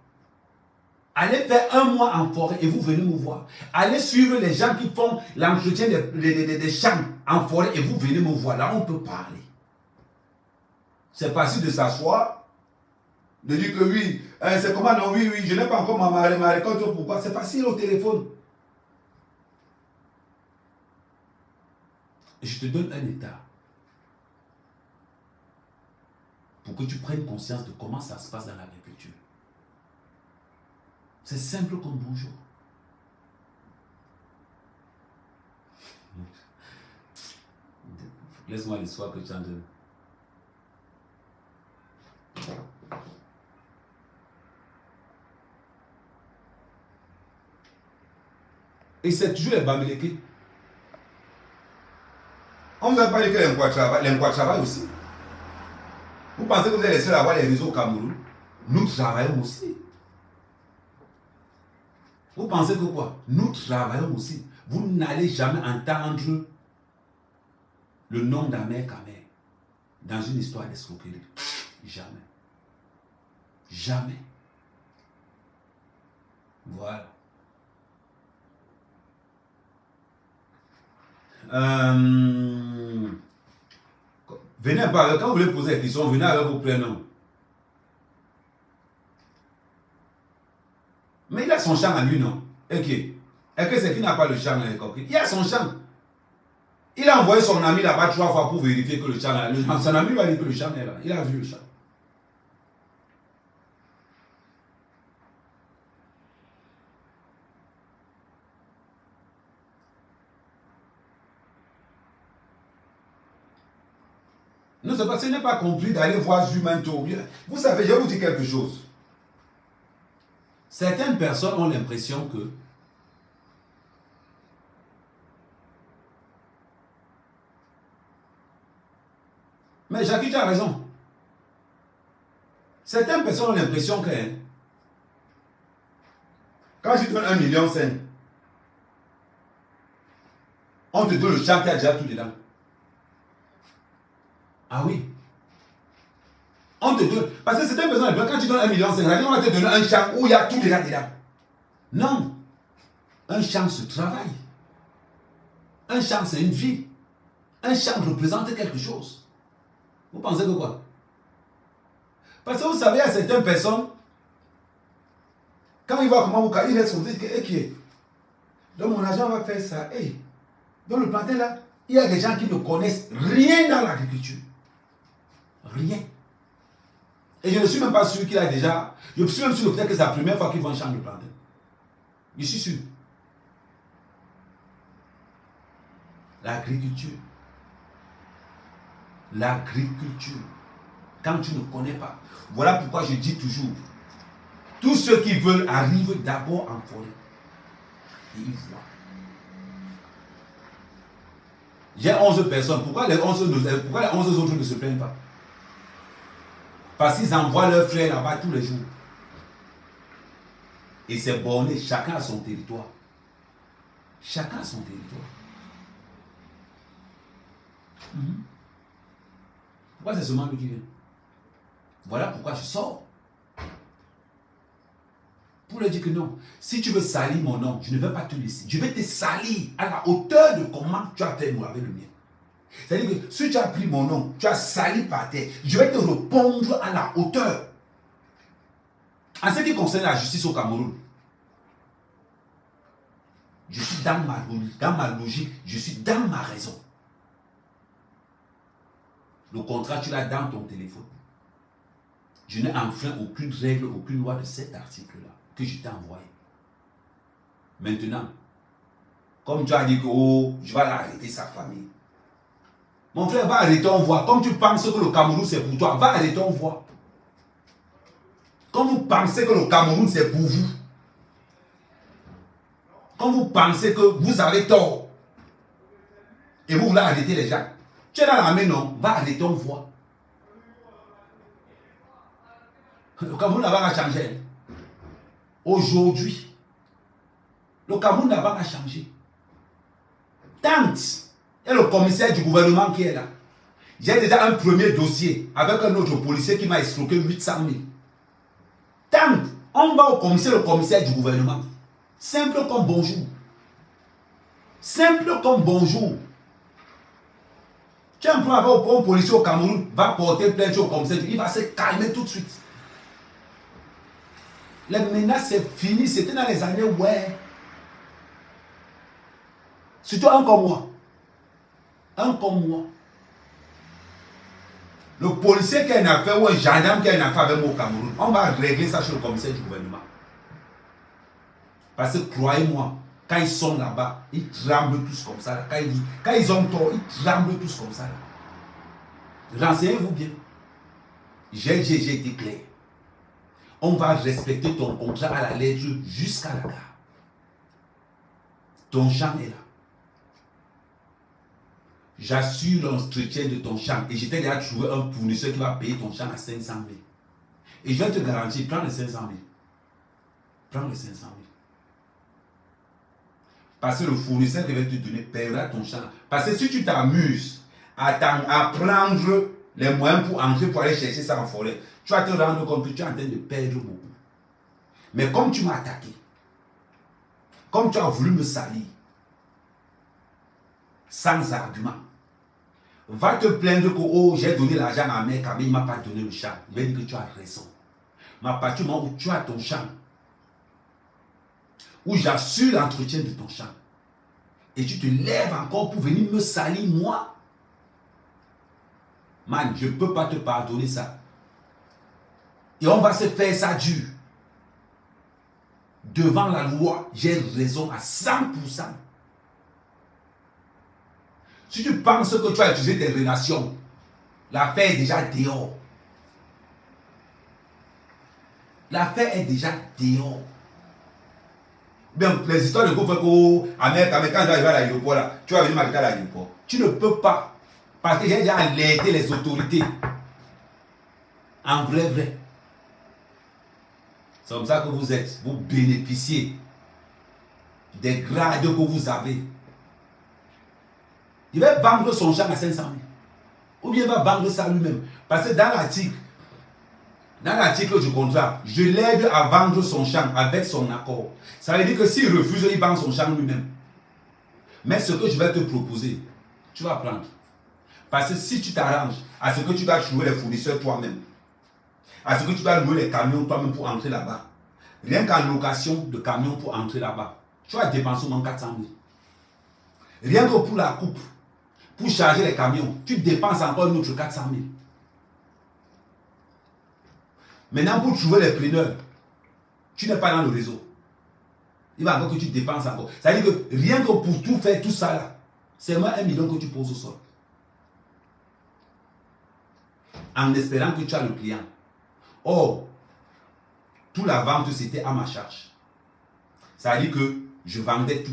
Allez faire 1 mois en forêt et vous venez me voir. Allez suivre les gens qui font l'entretien des champs en forêt et vous venez me voir. Là, on peut parler. C'est facile de s'asseoir, de dire que oui, c'est comment, non, oui, je n'ai pas encore ma récolte, pourquoi? C'est facile au téléphone. Je te donne un état pour que tu prennes conscience de comment ça se passe dans l'agriculture. C'est simple comme bonjour. Laisse-moi l'histoire que tu en donnes. Et c'est toujours les Bamileke. On ne vous a pas dit que l'Emploi travaille aussi. Vous pensez que vous êtes les seuls à avoir les réseaux au Cameroun? Nous travaillons aussi. Vous pensez que quoi? Nous travaillons aussi. Vous n'allez jamais entendre le nom d'Amer Kamer dans une histoire d'escroquerie. Jamais. Jamais. Voilà. Venez pas, quand vous voulez poser des questions, venez avec vos prénoms. Mais il a son champ à lui, non? Et que c'est qui n'a pas le champ, il a son champ. Il a envoyé son ami là-bas 3 fois pour vérifier que le champ est là. Son ami lui a dit que le champ est là. Il a vu le champ. Non, c'est parce que ce n'est pas compris d'aller voir Zumanto. Vous savez, je vais vous dire quelque chose. Certaines personnes ont l'impression que mais Jackie, tu as raison. Certaines personnes ont l'impression que quand tu donnes 1,5 million, on te donne le champ qui a déjà tout dedans. Ah oui. On te donne. Parce que certaines personnes, quand tu donnes 1,5 million, on va te donner un champ où il y a tout déjà dedans. Non. Un champ se travaille. Un champ, c'est une vie. Un champ représente quelque chose. Vous pensez que quoi? Parce que vous savez, il y a certaines personnes, quand ils voient comment vous il est sur dit que, donc mon agent va faire ça. Hey, Dans le plantain là, il y a des gens qui ne connaissent rien dans l'agriculture. Rien. Et je ne suis même pas sûr qu'il a déjà... Je suis même sûr que c'est la première fois qu'ils vont changer le plantain. Je suis sûr. L'agriculture. L'agriculture. Quand tu ne connais pas. Voilà pourquoi je dis toujours, tous ceux qui veulent arrivent d'abord en forêt. Et ils voient. J'ai 11 personnes. Pourquoi les 11 autres ne se plaignent pas? Parce qu'ils envoient leurs frères là-bas tous les jours. Et c'est borné, chacun a son territoire. Chacun a son territoire. Pourquoi c'est seulement lui qui vient? Voilà pourquoi je sors. Pour leur dire que non, si tu veux salir mon nom, je ne vais pas te laisser. Je vais te salir à la hauteur de comment tu as fait moi avec le mien. C'est-à-dire que si tu as pris mon nom, tu as sali par terre, je vais te répondre à la hauteur. En ce qui concerne la justice au Cameroun, je suis dans ma logique, je suis dans ma raison. Le contrat, tu l'as dans ton téléphone. Je n'ai enfreint aucune règle, aucune loi de cet article-là que je t'ai envoyé. Maintenant, comme tu as dit que oh, je vais arrêter sa famille. Mon frère, va arrêter, on voit. Comme tu penses que le Cameroun c'est pour toi, va arrêter, on voit. Comme vous pensez que le Cameroun c'est pour vous, comme vous pensez que vous avez tort, et vous voulez arrêter les gens, tu es dans la main, non? Va arrêter, on voit. Le Cameroun n'a pas changé. Aujourd'hui, le Cameroun n'a pas changé. Tant et le commissaire du gouvernement qui est là. J'ai déjà un premier dossier avec un autre policier qui m'a escroqué 800 000. Tant on va au commissaire, le commissaire du gouvernement. Simple comme bonjour. Simple comme bonjour. Tu as un problème avec un policier au Cameroun, va porter plainte au commissaire, il va se calmer tout de suite. Les menaces, c'est fini, c'était dans les années ouais. Surtout un comme moi. Un comme moi. Le policier qui a une affaire ou un gendarme qui a une affaire avec moi au Cameroun, on va régler ça chez le commissaire du gouvernement. Parce que croyez-moi, quand ils sont là-bas, ils tremblent tous comme ça. Là. Quand ils ont tort, ils tremblent tous comme ça. Là. Renseignez-vous bien. J'ai été clair. On va respecter ton contrat à la lettre jusqu'à la gare. Ton champ est là. J'assure l'entretien de ton champ. Et j'étais déjà trouvé un fournisseur qui va payer ton champ à 500 000. Et je vais te garantir, prends les 500 000. Prends les 500 000. Parce que le fournisseur qui va te donner paiera ton champ. Parce que si tu t'amuses à prendre les moyens pour entrer, pour aller chercher ça en forêt, tu vas te rendre compte que tu es en train de perdre beaucoup. Mais comme tu m'as attaqué, comme tu as voulu me salir, sans argument, va te plaindre que oh, j'ai donné l'argent à ma mère, mais il ne m'a pas donné le champ. Il va dire que tu as raison. Mais à partir du moment où tu as ton champ, où j'assure l'entretien de ton champ, et tu te lèves encore pour venir me salir, moi, man, je ne peux pas te pardonner ça. Et on va se faire ça dur. Devant la loi, j'ai raison à 100%. Si tu penses que tu as utilisé tes relations, l'affaire est déjà dehors. L'affaire est déjà dehors. Bien, les histoires de groupe, quand tu vas arriver à l'aéroport, là, tu vas venir m'arrêter à l'aéroport. Tu ne peux pas. Parce que j'ai déjà alerté les autorités. En vrai. C'est comme ça que vous êtes. Vous bénéficiez des grades que vous avez. Il va vendre son champ à 500 000. Ou bien il va vendre ça lui-même. Parce que dans l'article du contrat, je l'aide à vendre son champ avec son accord. Ça veut dire que s'il refuse, il vend son champ lui-même. Mais ce que je vais te proposer, tu vas prendre. Parce que si tu t'arranges à ce que tu dois trouver les fournisseurs toi-même, à ce que tu dois louer les camions toi-même pour entrer là-bas, rien qu'en location de camions pour entrer là-bas, tu vas dépenser au moins 400 000. Rien que pour la coupe, pour charger les camions, tu dépenses encore une autre 400 000. Maintenant, pour trouver les preneurs, tu n'es pas dans le réseau. Il va encore que tu dépenses encore. Ça veut dire que rien que pour tout faire, tout ça là, c'est moins 1 million que tu poses au sol. En espérant que tu as le client. Or, toute la vente, c'était à ma charge. Ça veut dire que je vendais tout.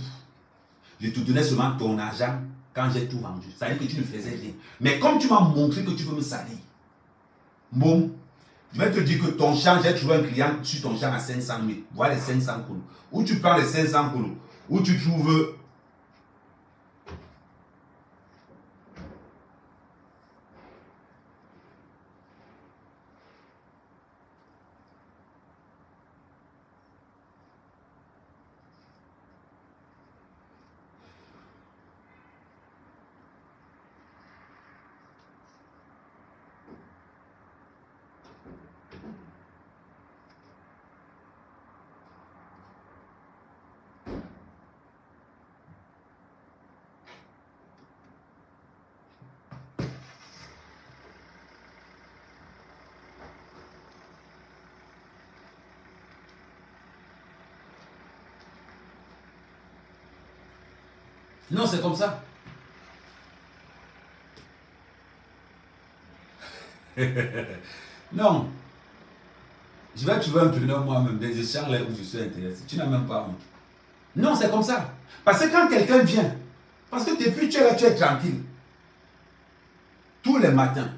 Je te donnais seulement ton argent quand j'ai tout vendu. Ça veut dire que tu ne faisais rien. Mais comme tu m'as montré que tu veux me salir, bon, je vais te dire que ton champ, j'ai trouvé un client sur ton champ à 500 000. Voilà les 500 coulous. Où tu prends les 500 coulous. Où tu trouves... Non, c'est comme ça. Non. Je vais trouver un preneur moi-même. Je cherche là où je suis intéressé. Tu n'as même pas honte. Non, c'est comme ça. Parce que quand quelqu'un vient, parce que depuis tu es là, tu es tranquille. Tous les matins,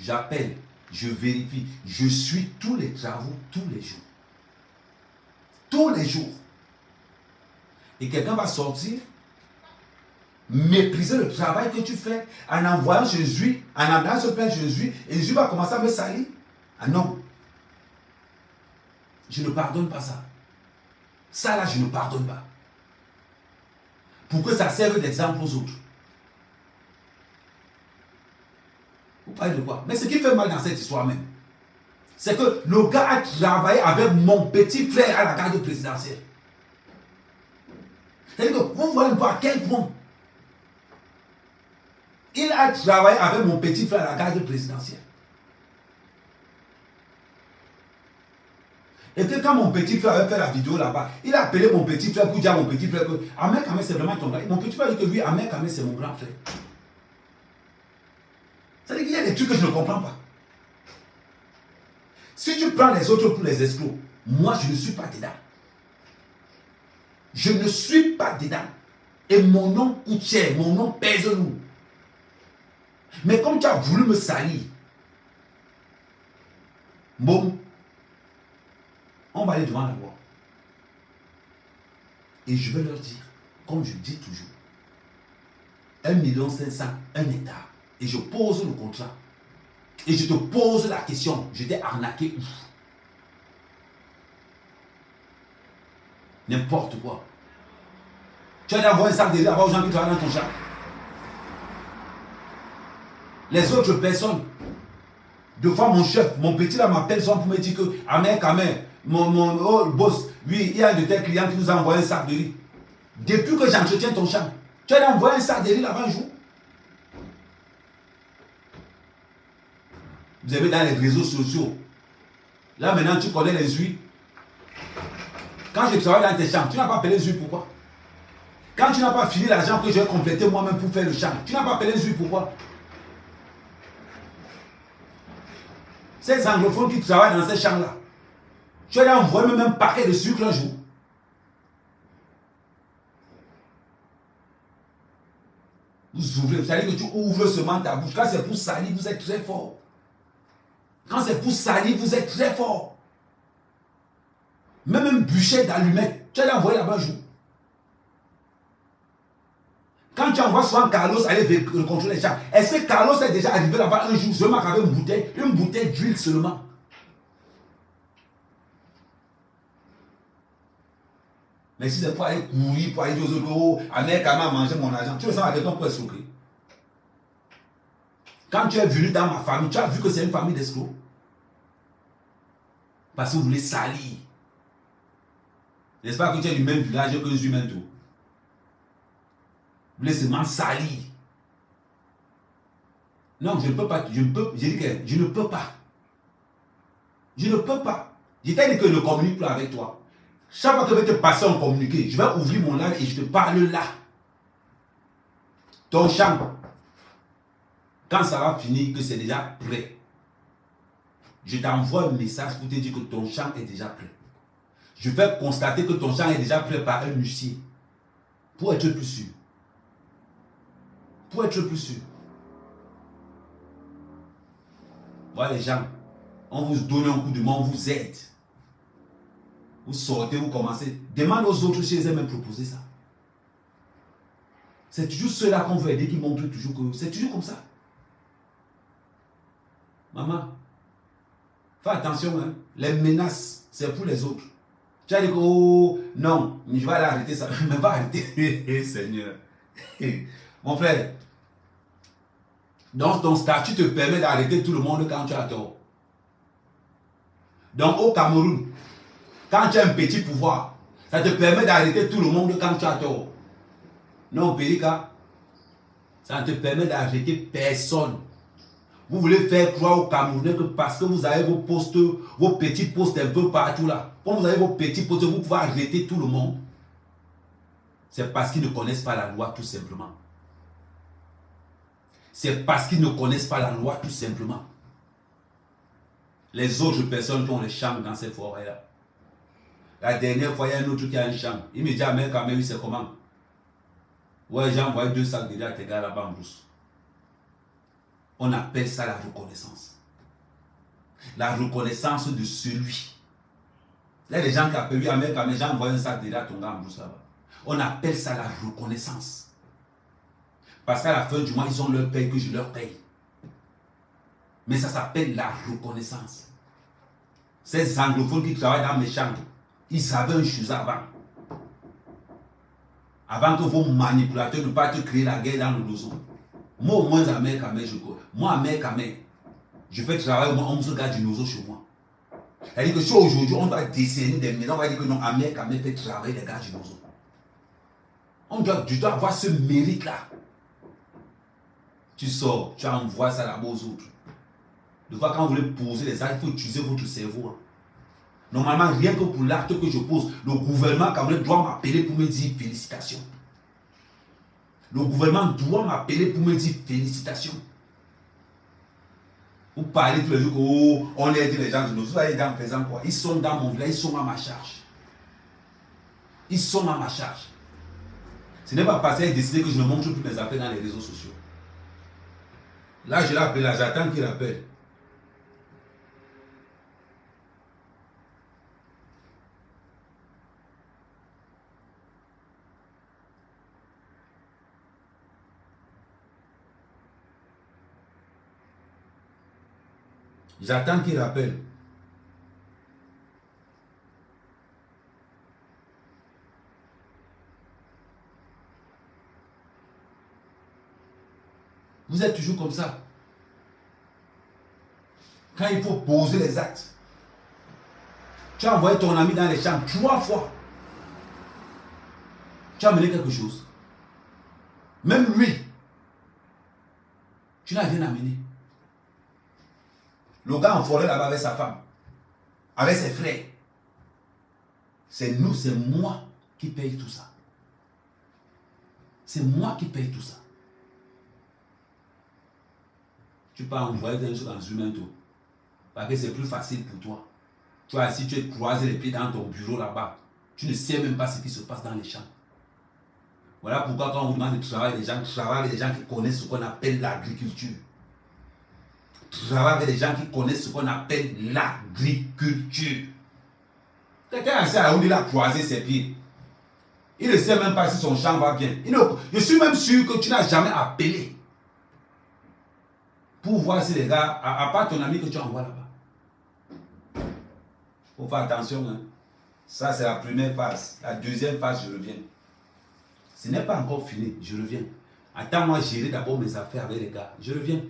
j'appelle, je vérifie, je suis tous les travaux, tous les jours. Tous les jours. Et quelqu'un va sortir, mépriser le travail que tu fais en envoyant Jésus, en amenant ce Père Jésus, et Jésus va commencer à me salir. Ah non. Je ne pardonne pas ça. Ça là, je ne pardonne pas. Pour que ça serve d'exemple aux autres. Vous parlez de quoi? Mais ce qui fait mal dans cette histoire même, c'est que le gars a travaillé avec mon petit frère à la garde présidentielle. C'est-à-dire que vous voyez un peu à quel point il a travaillé avec mon petit frère à la garde présidentielle. Et que quand mon petit frère avait fait la vidéo là-bas, il a appelé mon petit frère pour dire à mon petit frère que Ahmed Kamel c'est vraiment ton grand. Mon petit frère dit que oui, Ahmed Kamel c'est mon grand frère. C'est-à-dire qu'il y a des trucs que je ne comprends pas. Si tu prends les autres pour les escrocs, moi je ne suis pas dedans. Je ne suis pas dedans. Et mon nom coûte cher, mon nom pèse lourd. Mais comme tu as voulu me salir, bon, on va aller devant la loi. Et je vais leur dire, comme je dis toujours, 1 500 000, un hectare. Et je pose le contrat. Et je te pose la question, je t'ai arnaqué où? N'importe quoi. Tu as envoyé un sac de riz aux gens qui travaillent dans ton champ. Les autres personnes, deux fois mon chef, mon petit là m'appelle souvent pour me dire que Ahmed Kamel, mon boss, lui, il y a de tes clients qui nous a envoyé un sac de riz. Depuis que j'entretiens ton champ, tu as envoyé un sac de riz là-bas un jour. Vous avez dans les réseaux sociaux. Là maintenant tu connais les huiles. Quand je travaille dans tes champs, tu n'as pas appelé les huiles, pourquoi? Quand tu n'as pas fini l'argent que je vais compléter moi-même pour faire le champ, tu n'as pas appelé les huiles, pourquoi? Ces anglophones qui travaillent dans ces champs-là, tu as envoyé même un paquet de sucre un jour. Vous ouvrez, vous savez que tu ouvres seulement ta bouche. Quand c'est pour salir, vous êtes très fort. Quand c'est pour salir, vous êtes très fort. Même un bûcher d'allumettes, tu as envoyé là-bas un jour. Quand tu envoies souvent Carlos aller contrôler les champs, est-ce que Carlos est déjà arrivé là-bas un jour seulement avec une bouteille d'huile seulement? Mais si c'est pour aller courir, pour aller dire aux autres, oh, Ahmed Kamel a mangé mon argent, tu le sens avec ton pour escroquer. Quand tu es venu dans ma famille, tu as vu que c'est une famille d'escrocs. Parce que vous voulez salir. N'est-ce pas que tu es du même village que Zumento? voulez seulement salir. Non, je ne peux pas. J'ai dit que je ne peux pas. Je ne peux pas. Je t'ai dit que je ne communique plus avec toi. Chaque fois que je vais te passer en communiqué, je vais ouvrir mon live et je te parle là. Ton champ, quand ça va finir, que c'est déjà prêt, je t'envoie un message pour te dire que ton champ est déjà prêt. Je vais constater que ton champ est déjà prêt par un huissier. Pour être plus sûr. Pour être plus sûr. Voilà les gens, on vous donne un coup de main, on vous aide. Vous sortez, vous commencez. Demande aux autres si ils aiment proposer ça. C'est toujours ceux-là qu'on veut aider qui montrent toujours que c'est toujours comme ça. Maman, fais attention, hein. Les menaces, c'est pour les autres. Tu as dit que, oh, non, je vais aller arrêter ça. Mais va arrêter, Seigneur. Mon frère, donc ton statut te permet d'arrêter tout le monde quand tu as tort. Donc au Cameroun, quand tu as un petit pouvoir, ça te permet d'arrêter tout le monde quand tu as tort. Non, Périka, ça ne te permet d'arrêter personne. Vous voulez faire croire aux Camerounais que parce que vous avez vos postes, vos petits postes un peu partout là, quand vous avez vos petits postes, vous pouvez arrêter tout le monde. C'est parce qu'ils ne connaissent pas la loi tout simplement. C'est parce qu'ils ne connaissent pas la loi tout simplement. Les autres personnes qui ont les champs dans ces forêts-là. La dernière fois, il y a un autre qui a un champ. Il me dit, ah, mais quand même, c'est comment? Ouais, j'ai envoyé 2 sacs déjà à tes gars là-bas en brousse. On appelle ça la reconnaissance. La reconnaissance de celui. Il y a des gens qui appellent, oui, ah, mais quand même, j'ai envoyé un sac déjà à ton gars en brousse là-bas. On appelle ça la reconnaissance. Parce qu'à la fin du mois, ils ont leur paye que je leur paye. Mais ça s'appelle la reconnaissance. Ces anglophones qui travaillent dans mes chambres, ils savaient une chose avant. Avant que vos manipulateurs ne pas te créer la guerre dans le dos. Moi, au moins, à Mekame, moi, à Mekame, je fais travailler au moins 11 gars du nozo chez moi. C'est-à-dire que si aujourd'hui, on doit décerner des maisons, on va dire que non, à Mekame fait travailler les gars du nozo. Tu dois avoir ce mérite-là. Tu sors, tu envoies ça là-bas aux autres. De fois, quand vous voulez poser les actes, il faut utiliser votre cerveau. Hein. Normalement, rien que pour l'acte que je pose, le gouvernement camerounais doit m'appeler pour me dire félicitations. Le gouvernement doit m'appeler pour me dire félicitations. Vous parlez tous les jours, oh, on aide les gens de nous. Vous allez dans présent quoi? Ils sont dans mon village, ils sont à ma charge. Ils sont à ma charge. Ce n'est pas parce qu'ils ont décidé que je ne montre plus mes affaires dans les réseaux sociaux. Là, je l'appelle, là, j'attends qu'il appelle. J'attends qu'il appelle. Vous êtes toujours comme ça. Quand il faut poser les actes, tu as envoyé ton ami dans les champs 3 fois. Tu as amené quelque chose. Même lui, tu n'as rien amené. Le gars en forêt là-bas avec sa femme, avec ses frères. C'est nous, c'est moi qui paye tout ça. C'est moi qui paye tout ça. Tu peux envoyer des choses dans humain tout. Parce que c'est plus facile pour toi. Tu vois, si tu es croisé les pieds dans ton bureau là-bas, tu ne sais même pas ce qui se passe dans les champs. Voilà pourquoi quand on vous demande de travailler avec des gens qui connaissent ce qu'on appelle l'agriculture. Travailler avec des gens qui connaissent ce qu'on appelle l'agriculture. Quelqu'un a ça, il a croisé ses pieds. Il ne sait même pas si son champ va bien. Je suis même sûr que tu n'as jamais appelé pour voir si les gars, à part ton ami que tu envoies là-bas. Il faut faire attention. Hein. Ça, c'est la première phase. La deuxième phase, je reviens. Ce n'est pas encore fini, je reviens. Attends-moi gérer d'abord mes affaires avec les gars. Je reviens.